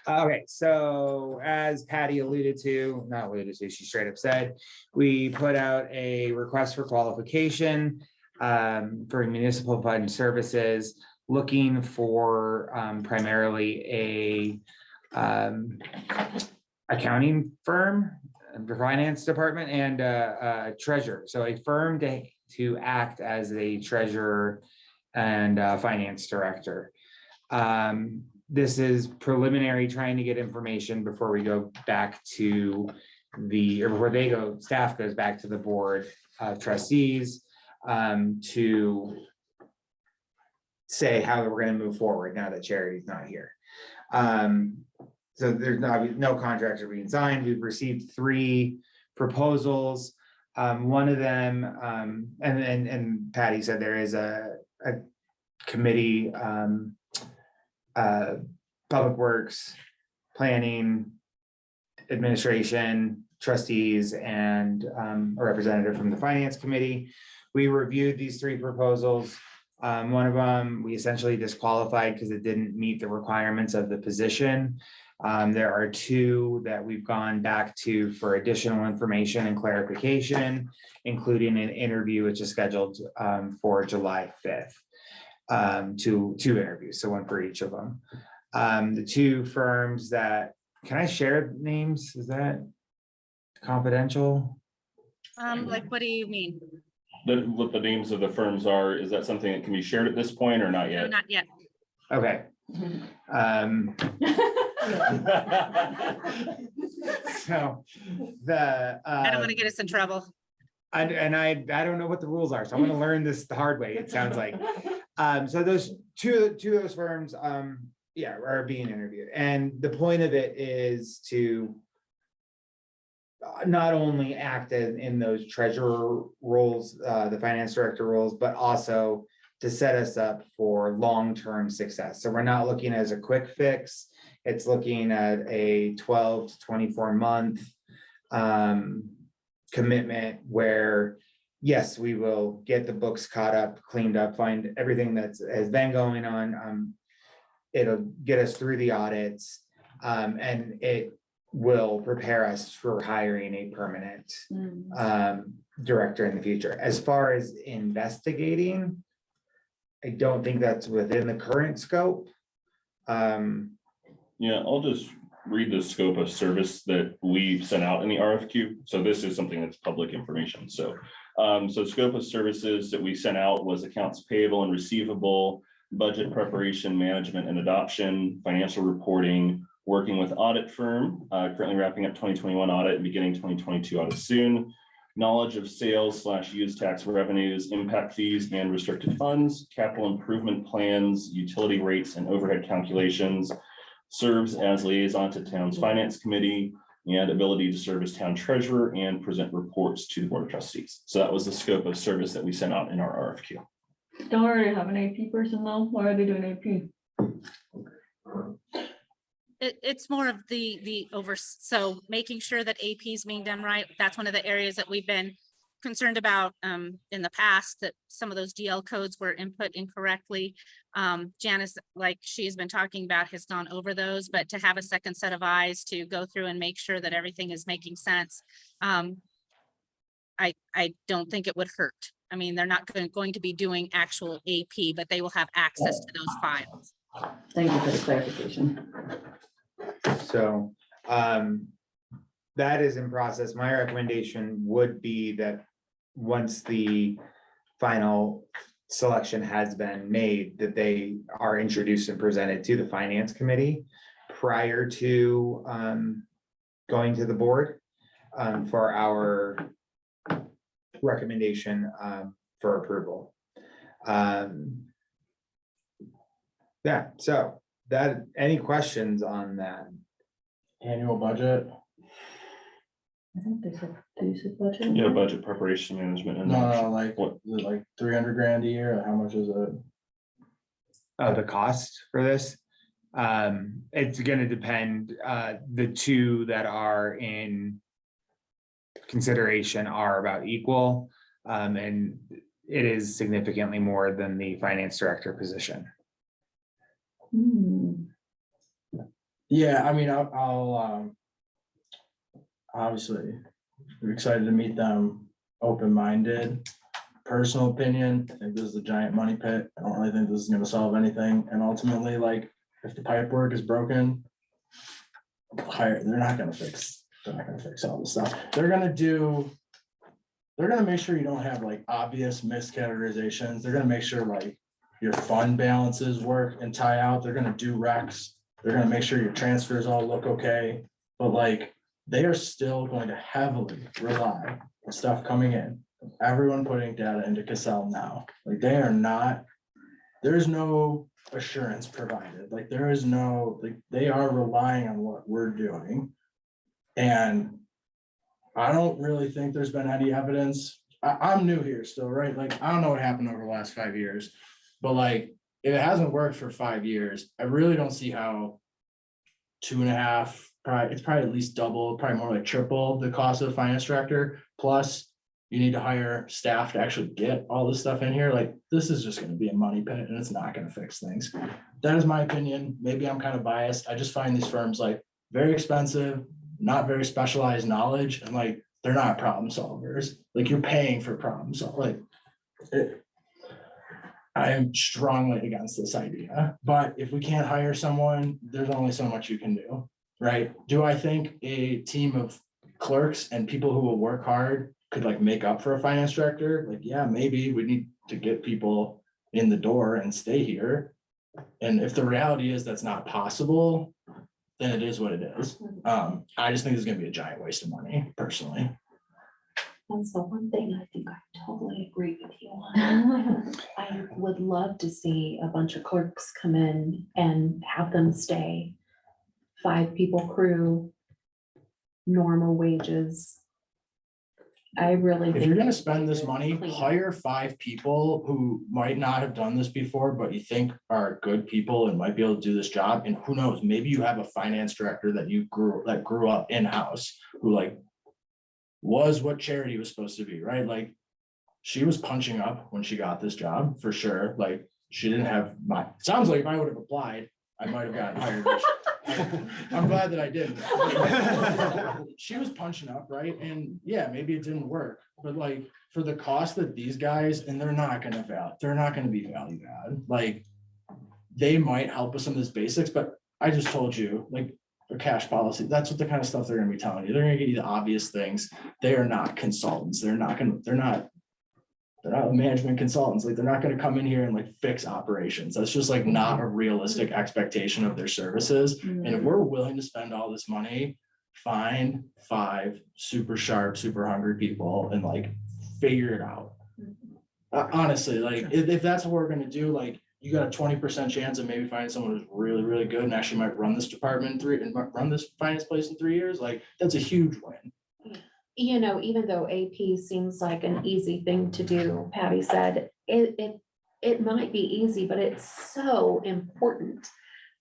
Okay, so as Patti she straight up said, we put out a request for qualification for municipal fund services, looking for primarily a accounting firm, the finance department, and a treasurer. So a firm to act as a treasurer and finance director. This is preliminary, trying to get information before we go back to before staff goes back to the board of trustees to say how we're gonna move forward now that Charity's not here. So there's no contracts are being signed. We've received 3 proposals. One of them, and Patti said there is a committee, public works, planning, administration, trustees, and a representative from the finance committee. We reviewed these 3 proposals. One of them, we essentially disqualified because it didn't meet the requirements of the position. There are 2 that we've gone back to for additional information and clarification, including an interview which is scheduled for July 5th. 2 interviews, so 1 for each of them. The 2 firms that, can I share names? Is that confidential? Like, what do you mean? What the names of the firms are, is that something that can be shared at this point or not No, yet? not yet. Okay. So the. I don't want to get us in trouble. I don't know what the rules are, so I'm gonna learn this the hard way, it sounds like. So those two of those firms, are being interviewed, and the point of it is to not only act in those treasurer roles, the finance director roles, but also to set us up for long-term success. So we're not looking as a quick fix. It's looking at a 12 to 24 month commitment where, yes, we will get the books caught up, cleaned up, find everything that has been going on. It'll get us through the audits, and it will prepare us for hiring a permanent director in the future. As far as investigating, I don't think that's within the current scope. Yeah, I'll just read the scope of service that we sent out in the RFQ. So this is something that's public information. So scope of services that we sent out was accounts payable and receivable, budget preparation, management and adoption, financial reporting, working with audit firm, currently wrapping up 2021 audit and beginning 2022 audit soon. Knowledge of sales / use tax revenues, impact fees and restricted funds, capital improvement plans, utility rates and overhead calculations. Serves as liaison to town's finance committee, and ability to serve as town treasurer and present reports to the board of trustees. So that was the scope of service that we sent out in our RFQ. Don't already have an AP person though? Why are they doing AP? It's more of so making sure that AP is being done right. That's one of the areas that we've been concerned about in the past, that some of those DL codes were input incorrectly. Janice, like she's been talking about, has gone over those, but to have a second set of eyes to go through and make sure that everything is making sense. I don't think it would hurt. I mean, they're not going to be doing actual AP, but they will have access to those files. Thank you for the clarification. So that is in process. My recommendation would be that once the final selection has been made, that they are introduced and presented to the finance committee prior to going to the board for our recommendation for approval. Yeah, so any questions on that? Annual budget? I think they said, do you say budget? in Yeah, there? budget preparation management. and No, like, What, is it like 300 grand a year? How much is it? The cost for this? It's gonna depend, the two that are in consideration are about equal. And it is significantly more than the finance director position. Hmm. Yeah, I mean, I'll obviously, we're excited to meet them, open-minded. Personal opinion, I think this is a giant money pit. I don't really think this is gonna solve anything. And ultimately, like, if the pipe work is broken, they're not gonna fix all this stuff. They're gonna make sure you don't have like obvious miscategorizations. They're gonna make sure like your fund balances work and tie out. They're gonna do recs. They're gonna make sure your transfers all look okay. But like, they are still going to heavily rely on stuff coming in. Everyone putting data into Cassell now, like they are not, there's no assurance provided, like there is no, like they are relying on what we're doing. And I don't really think there's been any evidence. I'm new here still, right? Like, I don't know what happened over the last 5 years, but like, if it hasn't worked for 5 years, I really don't see how 2.5, it's probably at least double, probably more like triple the cost of the finance director. Plus, you need to hire staff to actually get all this stuff in here. Like, this is just gonna be a money pit and it's not gonna fix things. That is my opinion. Maybe I'm kind of biased. I just find these firms like very expensive, not very specialized knowledge, and like, they're not problem solvers. Like, you're paying for problems, like, I am strongly against this idea, but if we can't hire someone, there's only so much you can do, right? Do I think a team of clerks and people who will work hard could like make up for a finance director? Like, yeah, maybe we need to get people in the door and stay here. And if the reality is that's not possible, then it is what it is. I just think it's gonna be a giant waste of money, personally. That's the one thing I think I totally agree with you on. I would love to see a bunch of clerks come in and have them stay. 5 people crew, normal wages. I really think. If you're gonna spend this money, Clean. hire 5 people who might not have done this before, but you think are good people and might be able to do this job. And who knows, maybe you have a finance director that grew up in-house, who like was what Charity was supposed to be, right? Like, she was punching up when she got this job, for sure. Like, she didn't have sounds like if I would have applied, I might have gotten hired. I'm glad that I didn't. She was punching up, right? And yeah, maybe it didn't work, but like, for the cost that these guys, and they're not gonna be value add. Like, they might help with some of this basics, but I just told you, like, a cash policy, that's what the kind of stuff they're gonna be telling you. They're gonna get you the obvious things. They are not consultants. They're not management consultants. Like, they're not gonna come in here and like fix operations. That's just like not a realistic expectation of their services. And if we're willing to spend all this money, find 5 super sharp, super hungry people and like figure it out. Honestly, like, if that's what we're gonna do, like, you got a 20% chance of maybe finding someone who's really, really good and actually might run this department run this finance place in 3 years. Like, that's a huge win. You know, even though AP seems like an easy thing to do, Patti said, it might be easy, but it's so important.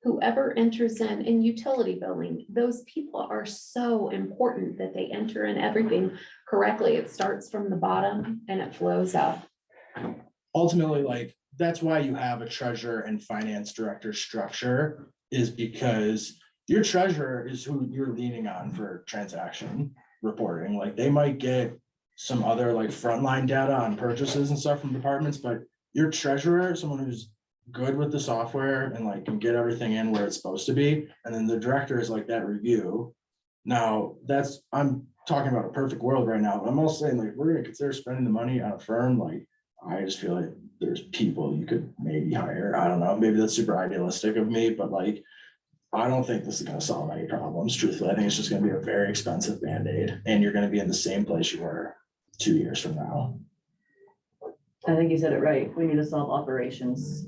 Whoever enters in utility billing, those people are so important that they enter in everything correctly. It starts from the bottom and it flows up. Ultimately, like, that's why you have a treasurer and finance director structure, is because your treasurer is who you're leaning on for transaction reporting. Like, they might get some other like frontline data on purchases and stuff from departments, but your treasurer, someone who's good with the software and like can get everything in where it's supposed to be. And then the director is like that review. Now, I'm talking about a perfect world right now, but I'm also saying, like, we're gonna consider spending the money on a firm. Like, I just feel like there's people you could maybe hire. I don't know, maybe that's super idealistic of me, but like, I don't think this is gonna solve any problems, truthfully. I think it's just gonna be a very expensive Band-Aid, and you're gonna be in the same place you were 2 years from now. I think you said it right. We need to solve operations.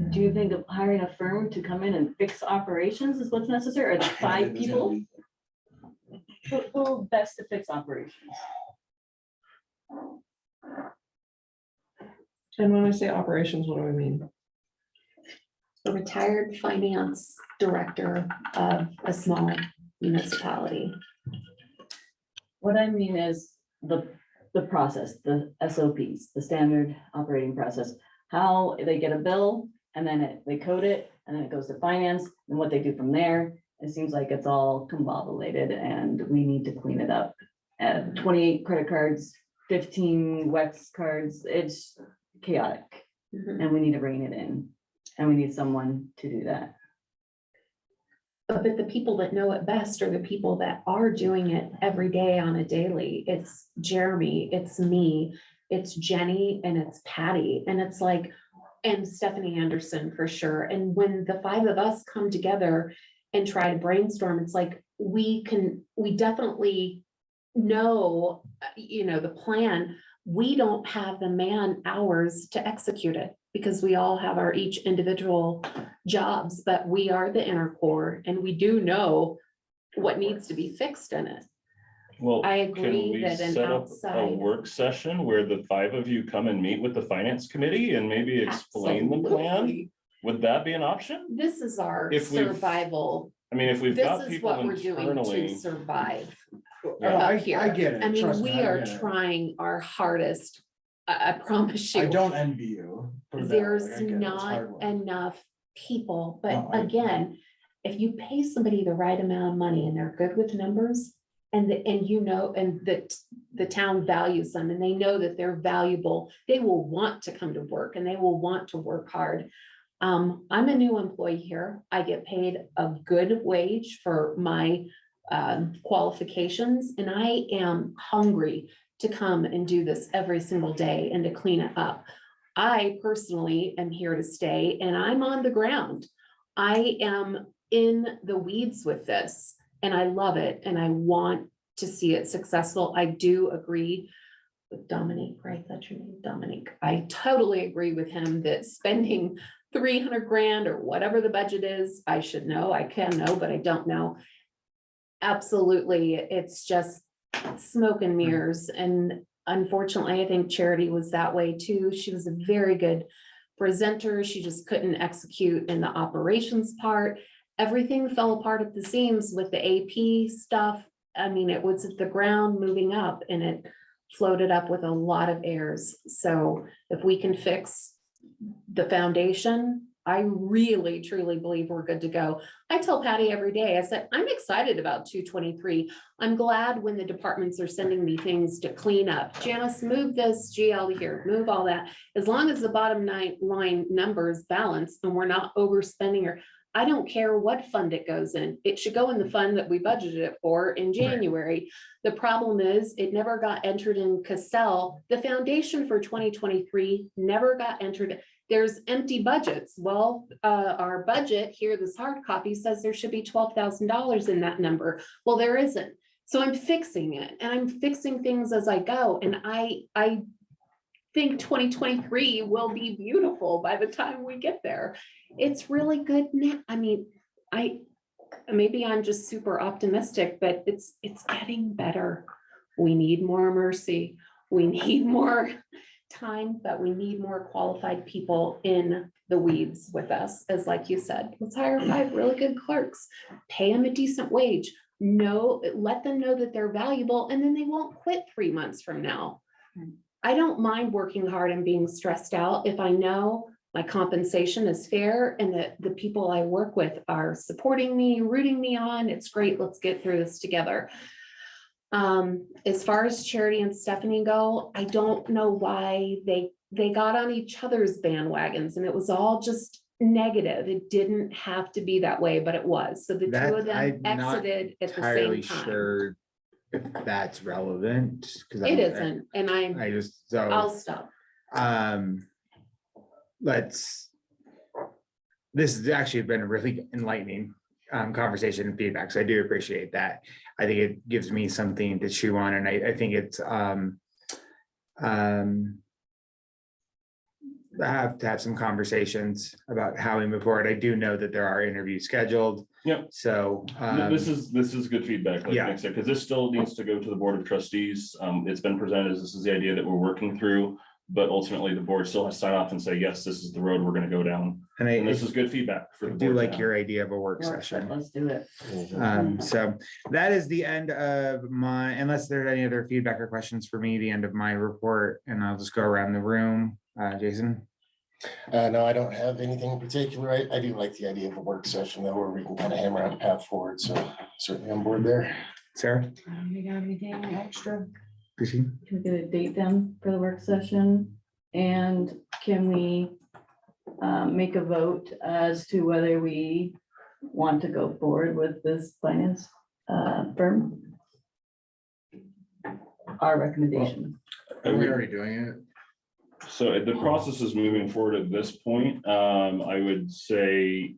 do you think of hiring a firm to come in and fix operations is what's necessary, or the 5 people? Who best to fix operations? And when we say operations, what do we mean? A retired finance director of a small municipality. What I mean is the process, the SOPs, the standard operating process, how they get a bill and then they code it and then it goes to finance and what they do from there. It seems like it's all combobulated and we need to clean it up. 28 credit cards, 15 WEX cards, it's chaotic and we need to rein it in and we need someone to do that. But the people that know it best are the people that are doing it every day on a daily. It's Jeremy, it's me, it's Jenny, and it's Patti. And it's like, and Stephanie Anderson for sure. And when the 5 of us come together and try to brainstorm, it's like, we definitely know, the plan. We don't have the man hours to execute it because we all have our each individual jobs, but we are the inner core and we do know what needs to be fixed in it. Well, I can agree we that an set up a outside. work session where the 5 of you come and meet with the finance committee and maybe explain the plan? Absolutely. Would that be an option? This is our If we've survival. I mean, if we've This got is people what we're doing to internally, survive. Yeah, up I here. get it. I mean, Trust me, we I are get it. trying our hardest. I promise I you. don't envy you. put it that way, There's like, I get it, it's not hard work. enough people, but No, I- again, if you pay somebody the right amount of money and they're good with numbers. And the town values them and they know that they're valuable, they will want to come to work and they will want to work hard. I'm a new employee here. I get paid a good wage for my qualifications and I am hungry to come and do this every single day and to clean it up. I personally am here to stay and I'm on the ground. I am in the weeds with this and I love it and I want to see it successful. I do agree with Dominique, right? That's your name, Dominique. I totally agree with him that spending 300 grand or whatever the budget is, I should know, I can know, but I don't know. Absolutely, it's just smoke and mirrors. And unfortunately, I think Charity was that way too. She was a very good presenter. She just couldn't execute in the operations part. Everything fell apart at the seams with the AP stuff. I mean, it was at the ground moving up and it floated up with a lot of errors. So if we can fix the foundation, I really truly believe we're good to go. I tell Patti every day, I said, I'm excited about 223. I'm glad when the departments are sending me things to clean up. Janice, move this GL here, move all that. As long as the bottom line numbers balance and we're not overspending or I don't care what fund it goes in. It should go in the fund that we budgeted it for in January. The problem is it never got entered in Cassell. The foundation for 2023 never got entered. There's empty budgets. Well, our budget here, this hard copy says there should be $12,000 in that number. Well, there isn't. So I'm fixing it and I'm fixing things as I go. And I think 2023 will be beautiful by the time we get there. It's really good now. I mean, maybe I'm just super optimistic, but it's getting better. We need more mercy. We need more time, but we need more qualified people in the weeds with us, as like you said. Let's hire 5 really good clerks, pay them a decent wage. Let them know that they're valuable, and then they won't quit 3 months from now. I don't mind working hard and being stressed out if I know my compensation is fair and that the people I work with are supporting me, rooting me on. It's great. Let's get through this together. As far as Charity and Stephanie go, I don't know why they got on each other's bandwagons and it was all just negative. It didn't have to be that way, but it was. So the two of them I'm not exited at the entirely same time. sure if that's relevant. Because It isn't, and I just, so. I'll stop. This has actually been a really enlightening conversation and feedback, so I do appreciate that. I think it gives me something to chew on, and I think it's have to have some conversations about how we move forward. I do know that there are interviews scheduled. Yep. So, This is good feedback, like yeah. Nick said, because this still needs to go to the Board of Trustees. It's been presented as this is the idea that we're working through, but ultimately the board still has to sign off and say, yes, this is the road we're gonna go down. and And I this is good feedback for I the do board. to like have. your idea of a work Work session. Let's do it. So that is the end of my, unless there's any other feedback or questions for me, the end of my report, and I'll just go around the room. Jason? No, I don't have anything in particular. I do like the idea of a work session though, where we can kind of hammer out a path forward. So certainly on board there. Sarah? You got anything extra? Christine? Can we get a date down for the work session? And can we make a vote as to whether we want to go forward with this finance firm? Our recommendation. Are we already doing it? So the process is moving forward at this point. I would say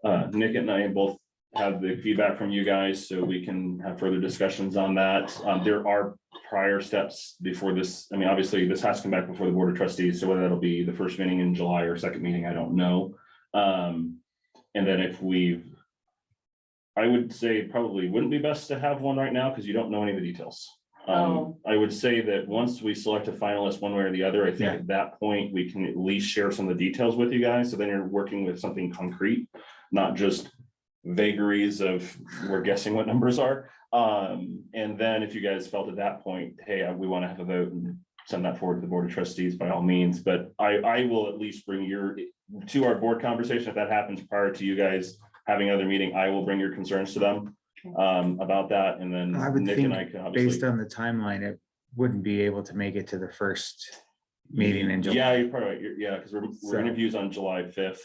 Nick and I both have the feedback from you guys, so we can have further discussions on that. There are prior steps before this. I mean, obviously, this has to come back before the Board of Trustees, so whether that'll be the first meeting in July or second meeting, I don't know. And then I would say probably wouldn't be best to have one right now because you don't know any of the details. I would say that once we select a finalist one way or the other, I think at that point, we can at least share some of the details with you guys. So then you're working with something concrete, not just vagaries of we're guessing what numbers are. And then if you guys felt at that point, hey, we want to have a vote and send that forward to the Board of Trustees by all means. But I will at least bring to our board conversation. If that happens prior to you guys having another meeting, I will bring your concerns to them about that. And then I would Nick think and I can obviously. based on the timeline, it wouldn't be able to make it to the first meeting in July. Yeah, you're probably right. Yeah, because we're So- interviews on July 5th.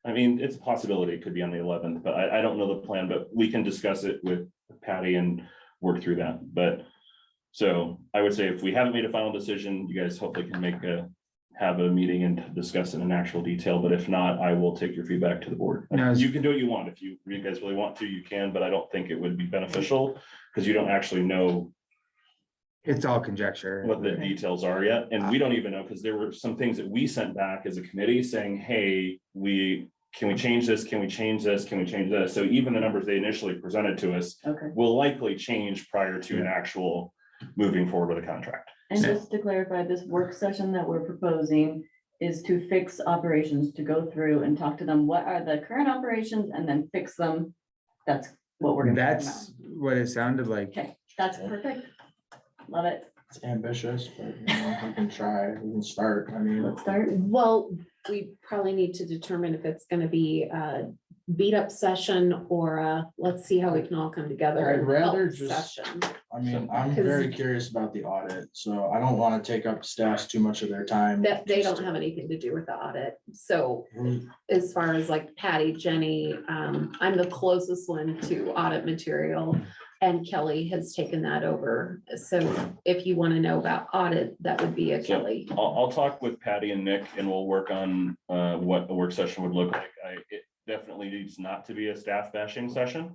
I mean, it's a possibility. It could be on the 11th, but I don't know the plan, but we can discuss it with Patty and work through that. But so I would say if we haven't made a final decision, you guys hopefully can have a meeting and discuss it in actual detail. But if not, I will take your feedback to the board. No, You can do what you want. If you guys really want to, you can, but I don't think it would be beneficial because you don't actually know It's all conjecture. what the details are yet, and we don't even know, because there were some things that we sent back as a committee saying, hey, can we change this? Can we change this? Can we change this? So even the numbers they initially presented to us Okay. will likely change prior to an actual moving forward with a contract. And just to clarify, this work session that we're proposing is to fix operations, to go through and talk to them. What are the current operations and then fix them? That's what we're gonna. talk about. That's what it sounded like. Okay, that's perfect. Love it. It's ambitious, but you know, we can try, we can start. I mean, Let's start. Well, we probably need to determine if it's gonna be a beat up session or let's see how we can all come together. I'd and rather help just- session. I mean, I'm Because- very curious about the audit, so I don't want to take up staff's too much of their time. That they just don't have anything to do with the audit. So to- as far as like Patty, Jenny, I'm the closest one to audit material. And Kelly has taken that over. So if you want to know about audit, that would be a So, Kelly. I'll talk with Patty and Nick and we'll work on what a work session would look like. It definitely needs not to be a staff bashing session.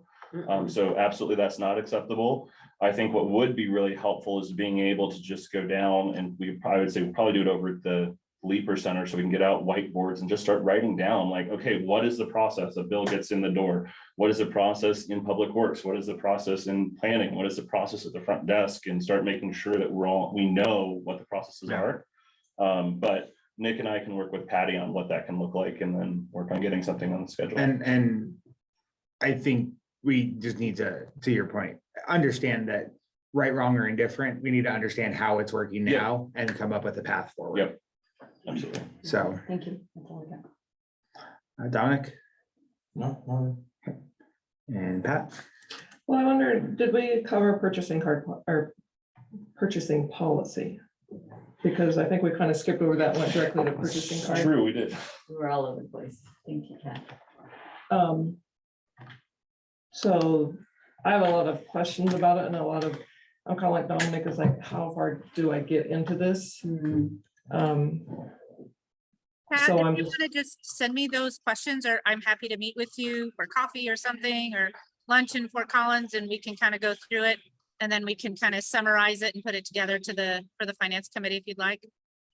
So absolutely, that's not acceptable. I think what would be really helpful is being able to just go down and I would say we'll probably do it over at the Leaper Center so we can get out whiteboards and just start writing down like, okay, what is the process? A bill gets in the door. What is the process in Public Works? What is the process in planning? What is the process at the front desk? And start making sure that we know what the processes are. But Nick and I can work with Patty on what that can look like and then work on getting something on the schedule. And I think we just need to your point, understand that right, wrong, or indifferent, we need to understand how it's working Yep. now and come up with a path forward. Yep. Absolutely. So, Thank you. That's all I got. Dominic No, and Pat, Well, I wonder, did we cover purchasing or purchasing policy? Because I think we kind of skipped over that, went directly to purchasing card. True, we did. We're all over the place. Thank you, Kat. So I have a lot of questions about it and I'm kind of like Dominic is like, how far do I get into this? Pat, So if I'm you just- want to just send me those questions, or I'm happy to meet with you for coffee or something, or lunch in Fort Collins, and we can kind of go through it. And then we can kind of summarize it and put it together for the finance committee if you'd like.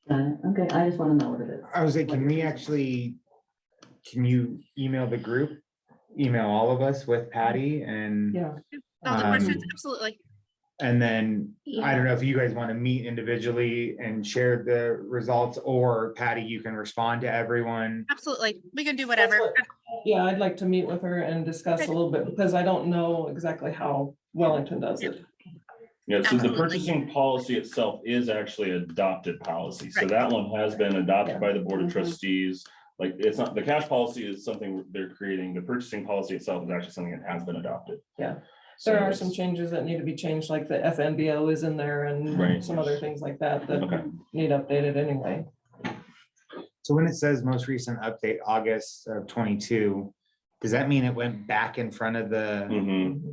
Okay, I just want to know what it is. I was like, can we actually, can you email the group? Email all of us with Patti and, Yeah, All the questions, Um, absolutely. and then I don't know if you guys want to meet individually and share the results, or Patti, you can respond to everyone. Absolutely. We can do whatever. yeah, I'd like to meet with her and discuss a little bit, because I don't know exactly how Wellington does it. Yeah, so the Absolutely. purchasing policy itself is actually adopted policy. So that one has been adopted by the Board of Mhm. Trustees. Like, it's not, the cash policy is something they're creating. The purchasing policy itself is actually something that has been adopted. Yeah. So There are it's- some changes that need to be changed, like the FNBO is in there and Right. some other things like that that Okay. need updated anyway. So when it says most recent update, August of 22, does that mean it went back in front of the?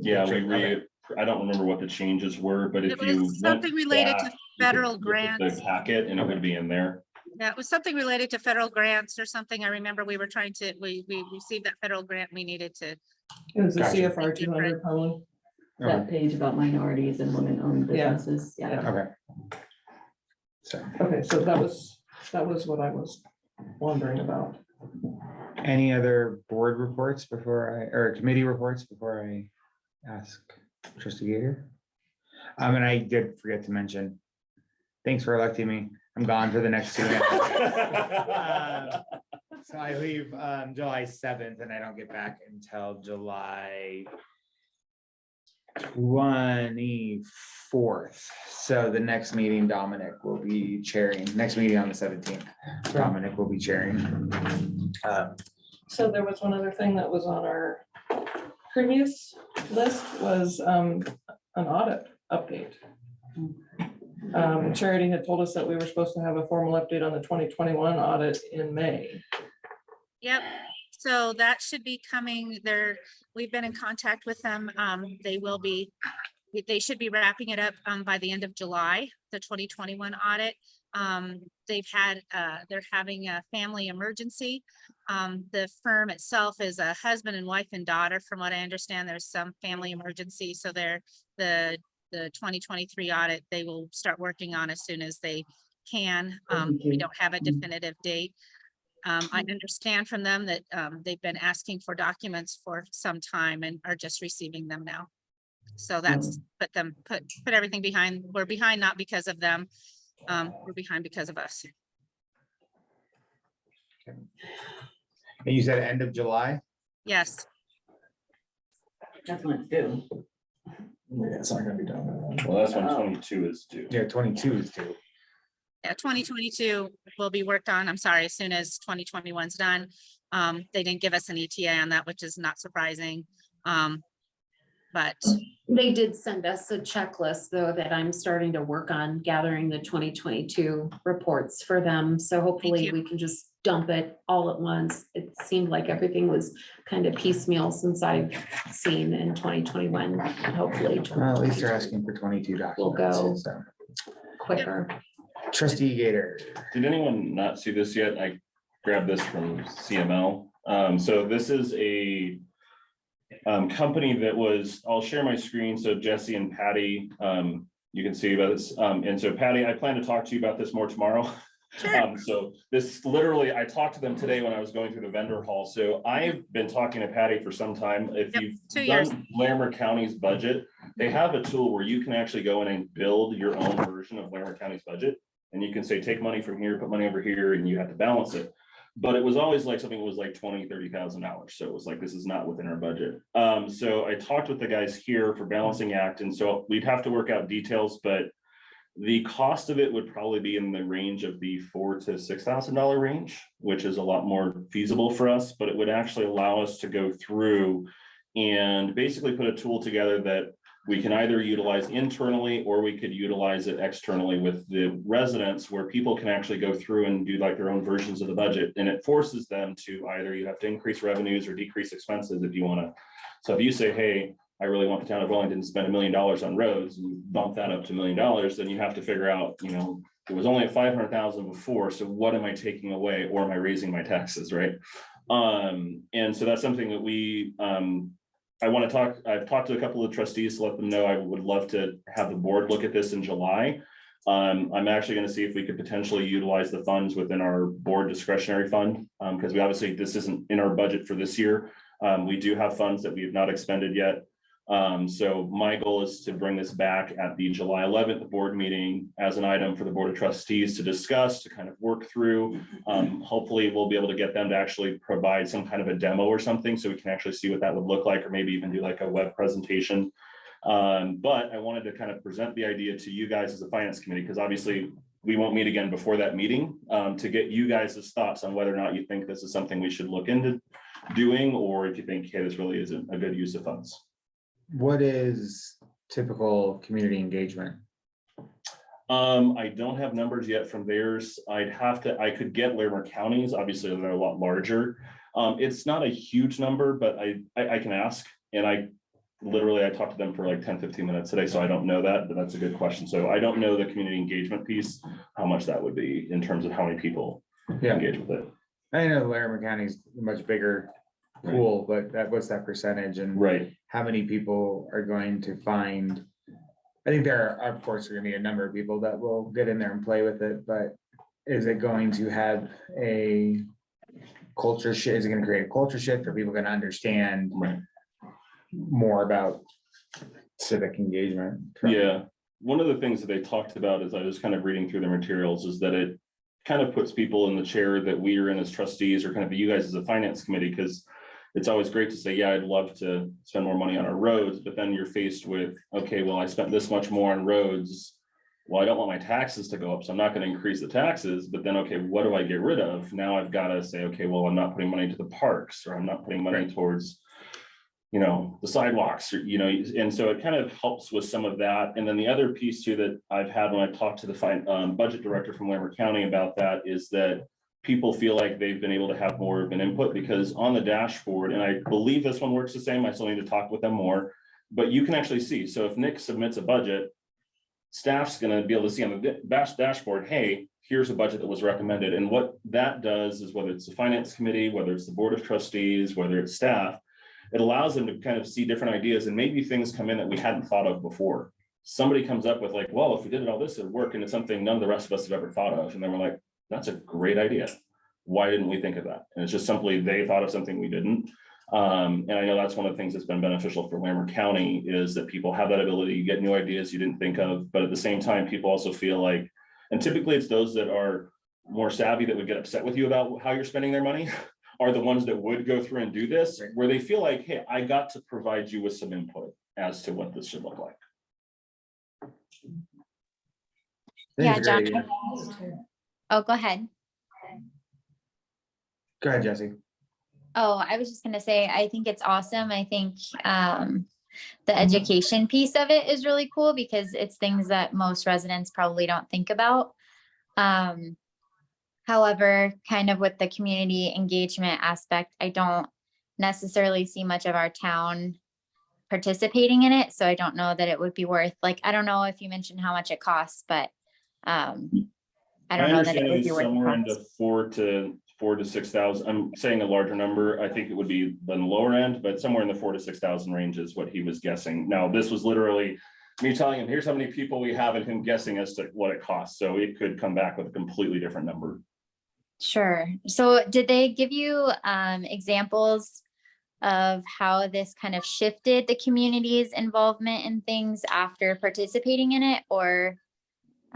Yeah, Okay. I don't remember what the changes were, but It if you. was went something related to back, you could federal look at grants. The packet and it would be in there. Yeah, it was something related to federal grants or something. I remember we were trying to, we received that federal grant. We needed to, It was the Gotcha. CFR 200 probably. That page about minorities and women-owned Yeah. businesses, yeah. Yeah. Okay. So, Okay, so that was what I was wondering about. any other board reports before or committee reports before I ask Trustee Gaiter? And I did forget to mention, thanks for electing me. I'm gone for the next 2 months. So I leave July 7th and I don't get back until July 24th. So the next meeting Dominic will be chairing, next meeting on the 17th, Dominic will be chairing. So there was one other thing that was on our previous list was an audit update. Charity had told us that we were supposed to have a formal update on the 2021 audit in May. yep. So that should be coming there. We've been in contact with them. They should be wrapping it up by the end of July, the 2021 audit. They're having a family emergency. The firm itself is a husband and wife and daughter. From what I understand, there's some family emergency. So the 2023 audit, they will start working on as soon as they can. We don't have a definitive date. I understand from them that they've been asking for documents for some time and are just receiving them now. So that's put everything behind. We're behind not because of them. We're behind because of us. And you said end of July? Yes, That's when it's due. Yeah, it's not gonna be done. Well, that's when 22 is due. Yeah, 22 is due. yeah, 2022 will be worked on. I'm sorry, as soon as 2021's done. They didn't give us an ETA on that, which is not surprising. But They did send us a checklist, though, that I'm starting to work on gathering the 2022 reports for them. So hopefully you. we can just dump it all at once. It seemed like everything was kind of piecemeal since I've seen in 2021. Hopefully. Well, at least they're asking for 22 We'll go. documents. So. Quicker. Trustee Gaiter. Did anyone not see this yet? I grabbed this from CML. So this is a company that was, I'll share my screen so Jesse and Patti, you can see about this. And so Patti, I plan to talk to you about this more tomorrow. sure. So this literally, I talked to them today when I was going through the vendor hall. So I've been talking to Patti for some time. If Yep, you've 2 years. done Larimer County's budget, they have a tool where you can actually go in and build your own version of Larimer County's budget. And you can say, take money from here, put money over here, and you have to balance it. But it was always like something that was like $20,000, $30,000. So it was like, this is not within our budget. So I talked with the guys here for balancing act. And so we'd have to work out details, but the cost of it would probably be in the range of the $4,000 to $6,000 range, which is a lot more feasible for us, but it would actually allow us to go through and basically put a tool together that we can either utilize internally or we could utilize it externally with the residents, where people can actually go through and do like their own versions of the budget. And it forces them to either you have to increase revenues or decrease expenses if you want to. So if you say, hey, I really want the town of Wellington to spend $1 million on roads and bump that up to $1 million, then you have to figure out, you know, it was only at 500,000 before. So what am I taking away, or am I raising my taxes? Right. And so that's something that we, I've talked to a couple of trustees to let them know I would love to have the board look at this in July. I'm actually gonna see if we could potentially utilize the funds within our board discretionary fund, because we obviously, this isn't in our budget for this year. We do have funds that we have not expended yet. So my goal is to bring this back at the July 11th board meeting as an item for the Board of Trustees to discuss, to kind of work through. Hopefully we'll be able to get them to actually provide some kind of a demo or something, so we can actually see what that would look like, or maybe even do like a web presentation. But I wanted to kind of present the idea to you guys as a finance committee, because obviously we won't meet again before that meeting, to get you guys' thoughts on whether or not you think this is something we should look into doing, or if you think, hey, this really isn't a good use of funds. What is typical community engagement? I don't have numbers yet from theirs. I could get Larimer counties, obviously they're a lot larger. It's not a huge number, but I can ask, and I talked to them for like 10-15 minutes today, so I don't know that, but that's a good question. So I don't know the community engagement piece, how much that would be in terms of how many people engage with it. I know Larimer County is a much bigger pool, but what's that percentage, and Right. how many people are going to find? I think there are, of course, gonna be a number of people that will get in there and play with it, but is it going to have a culture shift? Is it gonna create a culture shift? Are people gonna understand Right. more about civic engagement? Yeah, one of the things that they talked about as I was kind of reading through their materials is that it kind of puts people in the chair that we are in as trustees, or kind of you guys as a finance committee, because it's always great to say, yeah, I'd love to spend more money on our roads, but then you're faced with, okay, well, I spent this much more on roads. Well, I don't want my taxes to go up, so I'm not going to increase the taxes, but then, okay, what do I get rid of? Now I've got to say, okay, well, I'm not putting money to the parks, or I'm not putting money towards, you know, the sidewalks, or, you know, and so it kind of helps with some of that. And then the other piece too that I've had when I talked to the budget director from Larimer County about that is that people feel like they've been able to have more of an input, because on the dashboard, and I believe this one works the same, I still need to talk with them more, but you can actually see. So if Nick submits a budget, staff's going to be able to see on the dashboard, hey, here's a budget that was recommended. And what that does is, whether it's the finance committee, whether it's the board of trustees, whether it's staff, it allows them to kind of see different ideas, and maybe things come in that we hadn't thought of before. Somebody comes up with like, well, if we did it all this, it'd work. And it's something none of the rest of us have ever thought of. And then we're like, that's a great idea. Why didn't we think of that? And it's just simply they thought of something we didn't. And I know that's one of the things that's been beneficial for Larimer County, is that people have that ability to get new ideas you didn't think of, but at the same time, people also feel like, and typically it's those that are more savvy that would get upset with you about how you're spending their money, are the ones that would go through and do this, where they feel like, hey, I got to provide you with some input as to what this should look like. I think Yeah, it's a great John. idea. Oh, go ahead. Go ahead, Jesse. Oh, I was just gonna say, I think it's awesome. I think the education piece of it is really cool, because it's things that most residents probably don't think about. However, kind of with the community engagement aspect, I don't necessarily see much of our town participating in it. So I don't know that it would be worth, like, I don't know if you mentioned how much it costs, but I don't know that it would be worth Somewhere the into cost. 4,000 to 6,000. I'm saying a larger number. I think it would be on the lower end, but somewhere in the 4,000 to 6,000 range is what he was guessing. Now, this was literally me telling him, here's how many people we have, and him guessing as to what it costs. So it could come back with a completely different number. Sure. So did they give you examples of how this kind of shifted the community's involvement in things after participating in it, or?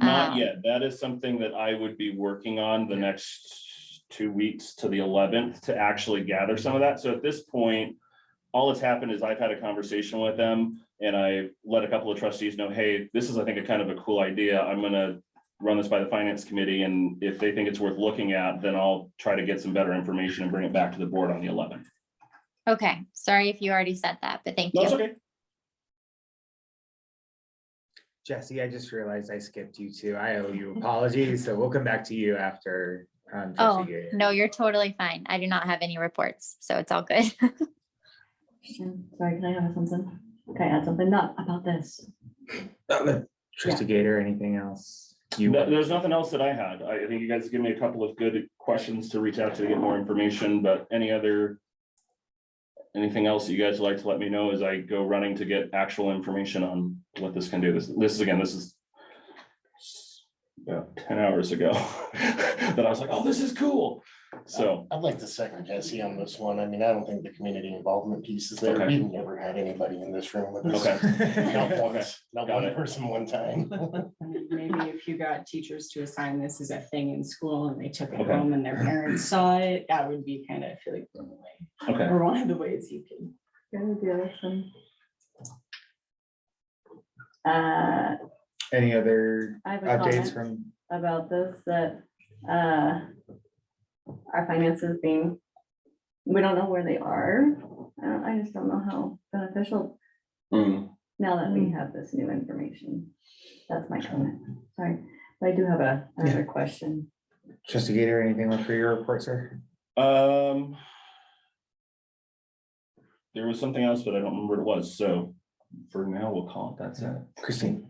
Not yet. That is something that I would be working on the next 2 weeks to the 11th to actually gather some of that. So at this point, all that's happened is I've had a conversation with them, and I let a couple of trustees know, hey, this is, I think, a kind of a cool idea. I'm going to run this by the finance committee, and if they think it's worth looking at, then I'll try to get some better information and bring it back to the board on the 11th. Okay, sorry if you already said that, but thank you. That's okay. Jesse, I just realized I skipped you too. I owe you apologies, so we'll come back to you after. Oh, Trustee Gaiter. no, you're totally fine. I do not have any reports, so it's all good. Sorry, can I have something? Okay, add something, not about this. Trustee Gaiter, anything else? There's nothing else that I had. I think you guys give me a couple of good questions to reach out to get more information, but anything else that you guys would like to let me know as I go running to get actual information on what this can do. This is about 10 hours ago that I was like, oh, this is cool. So, I'd like to second Jesse on this one. I mean, I don't think the community involvement piece is there. Okay. We've never had anybody in this room with us. okay, Not once, not Got one it. person one time. Maybe if you got teachers to assign this as a thing in school and they took it Okay. home and their parents saw it, that would be kind of, I feel like, one way, okay. or one of the ways you can. Any other I have a updates comment from, about this, that our finances being, we don't know where they are. I just don't know how beneficial Mm. now that we have this new information. That's my comment. Sorry, but I do have another question. Trustee Gaiter, anything for your report, sir? There was something else, but I don't remember what it was. So for now, we'll call it that's it. Christine?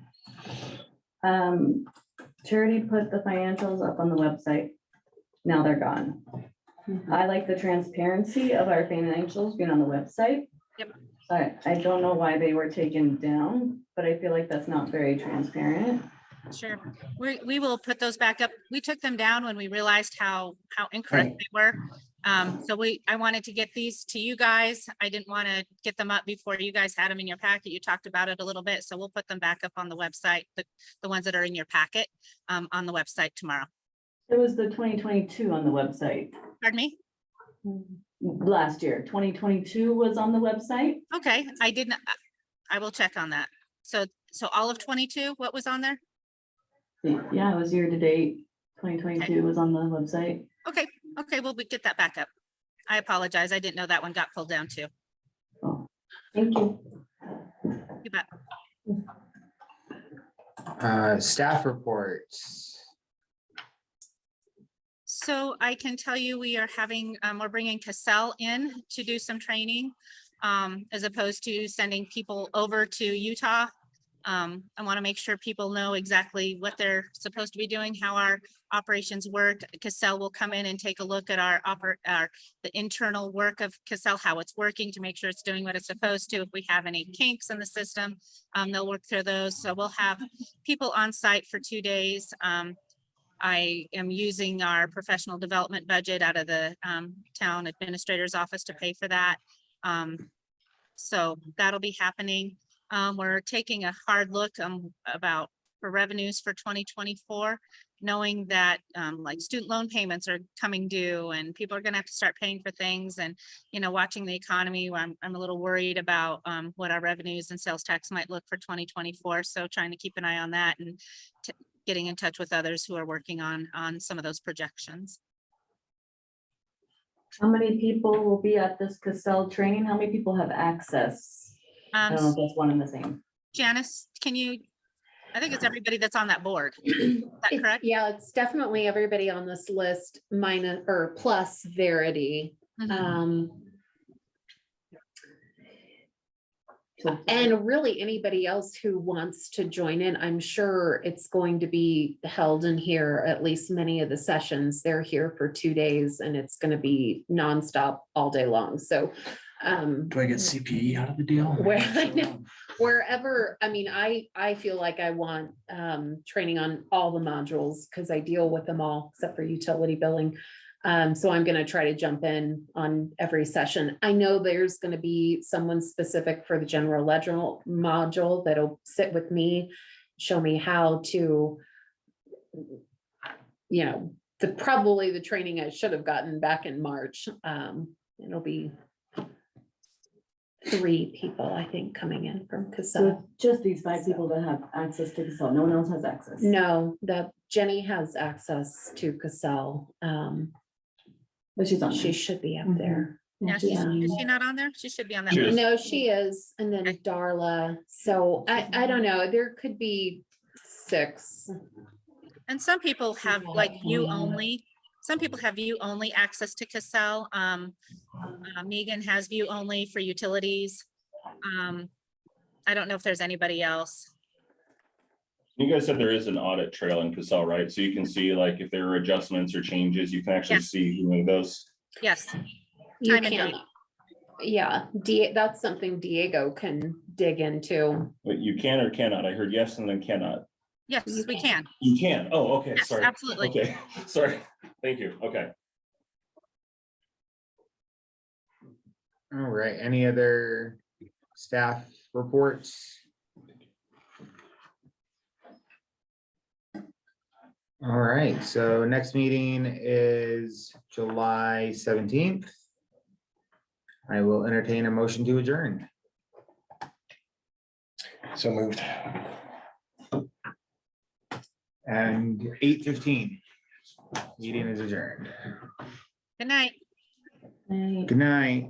Charity put the financials up on the website. Now they're gone. I like the transparency of our financials being on the website. Yep. I don't know why they were taken down, but I feel like that's not very transparent. Sure. We will put those back up. We took them down when we realized how incorrect they were. So I wanted to get these to you guys. I didn't want to get them up before you guys had them in your packet. You talked about it a little bit, so we'll put them back up on the website, the ones that are in your packet, on the website tomorrow. It was the 2022 on the website. Pardon me? Last year, 2022 was on the website. Okay, I didn't, I will check on that. So all of 22, what was on there? Yeah, it was year to date. 2022 was on the website. Okay, well, we get that back up. I apologize. I didn't know that one got pulled down too. Oh, thank you. You bet. Staff reports. So I can tell you, we are having, we're bringing Cassell in to do some training, as opposed to sending people over to Utah. I want to make sure people know exactly what they're supposed to be doing, how our operations work. Cassell will come in and take a look at the internal work of Cassell, how it's working, to make sure it's doing what it's supposed to. If we have any kinks in the system, they'll work through those. So we'll have people on site for 2 days. I am using our professional development budget out of the town administrator's office to pay for that. So that'll be happening. We're taking a hard look for revenues for 2024, knowing that like student loan payments are coming due and people are going to have to start paying for things, and watching the economy. I'm a little worried about what our revenues and sales tax might look for 2024. So trying to keep an eye on that and getting in touch with others who are working on some of those projections. How many people will be at this Cassell training? How many people have access? I don't know if that's one and the same. Janice, I think it's everybody that's on that board. Is that correct? Yeah, it's definitely everybody on this list minus or plus Verity. Mhm. And really anybody else who wants to join in, I'm sure it's going to be held in here, at least many of the sessions. They're here for 2 days and it's going to be nonstop all day long. So Do I get CPE out of the deal? wherever, I mean, I feel like I want training on all the modules because I deal with them all except for utility billing. So I'm going to try to jump in on every session. I know there's going to be someone specific for the general ledger module that'll sit with me, show me how to, probably the training I should have gotten back in March. It'll be 3 people, I think, coming in from Cassell. So just these 5 people that have access to Cassell, no one else has access? No, that Jenny has access to Cassell. But she's on there. She should be up there. Yeah, Yeah. is she not on there? She should be on that. She list. is. No, she is. And then Okay. Darla. So I don't know. There could be 6. And some people have like view only. Some people have view only access to Cassell. Megan has view only for utilities. I don't know if there's anybody else. You guys said there is an audit trail in Cassell, right? So you can see like if there are adjustments or changes, you can actually Yes. see who made those. Yes, You Time and can. date. Yeah, that's something Diego can dig into. But you can or cannot. I heard yes and then cannot. Yes, we can. You can. Oh, okay, Yes, sorry. absolutely. Okay, sorry. Thank you. Okay. All right, any other staff reports? All right, so next meeting is July 17th. I will entertain a motion to adjourn. So moved. And 8:15. Meeting is adjourned. Good night. Right. Good night.